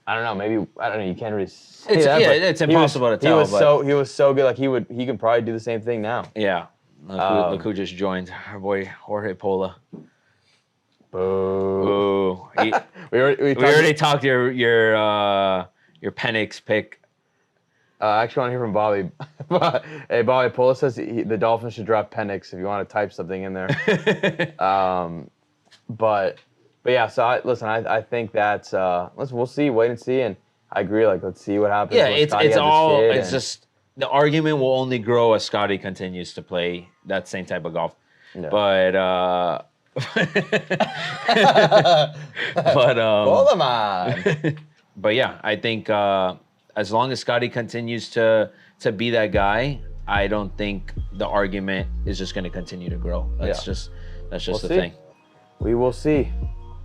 I don't know. Maybe I don't know. You can't really say that. Yeah, it's impossible to tell. He was so good. Like he can probably do the same thing now. Yeah. Look who just joined. Our boy Jorge Pola. Boo. We already talked your Penix pick. I actually want to hear from Bobby. Hey, Bobby, Pola says the Dolphins should draft Penix if you want to type something in there. But yeah, so I think that's we'll see, wait and see, and I agree. Like, let's see what happens. Yeah, it's just the argument will only grow as Scottie continues to play that same type of golf. Yeah. But hold them on. But yeah, I think as long as Scottie continues to be that guy, I don't think the argument is just going to continue to grow. That's just the thing. We will see.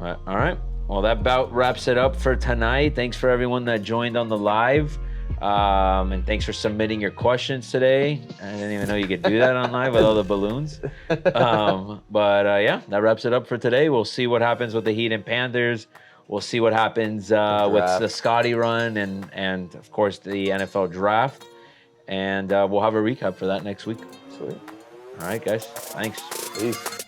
All right. Well, that about wraps it up for tonight. Thanks for everyone that joined on the live. And thanks for submitting your questions today. I didn't even know you could do that on live with all the balloons. But yeah, that wraps it up for today. We'll see what happens with the Heat and Panthers. We'll see what happens with the Scottie run and of course the NFL draft. And we'll have a recap for that next week. Sweet. All right, guys. Thanks. Peace.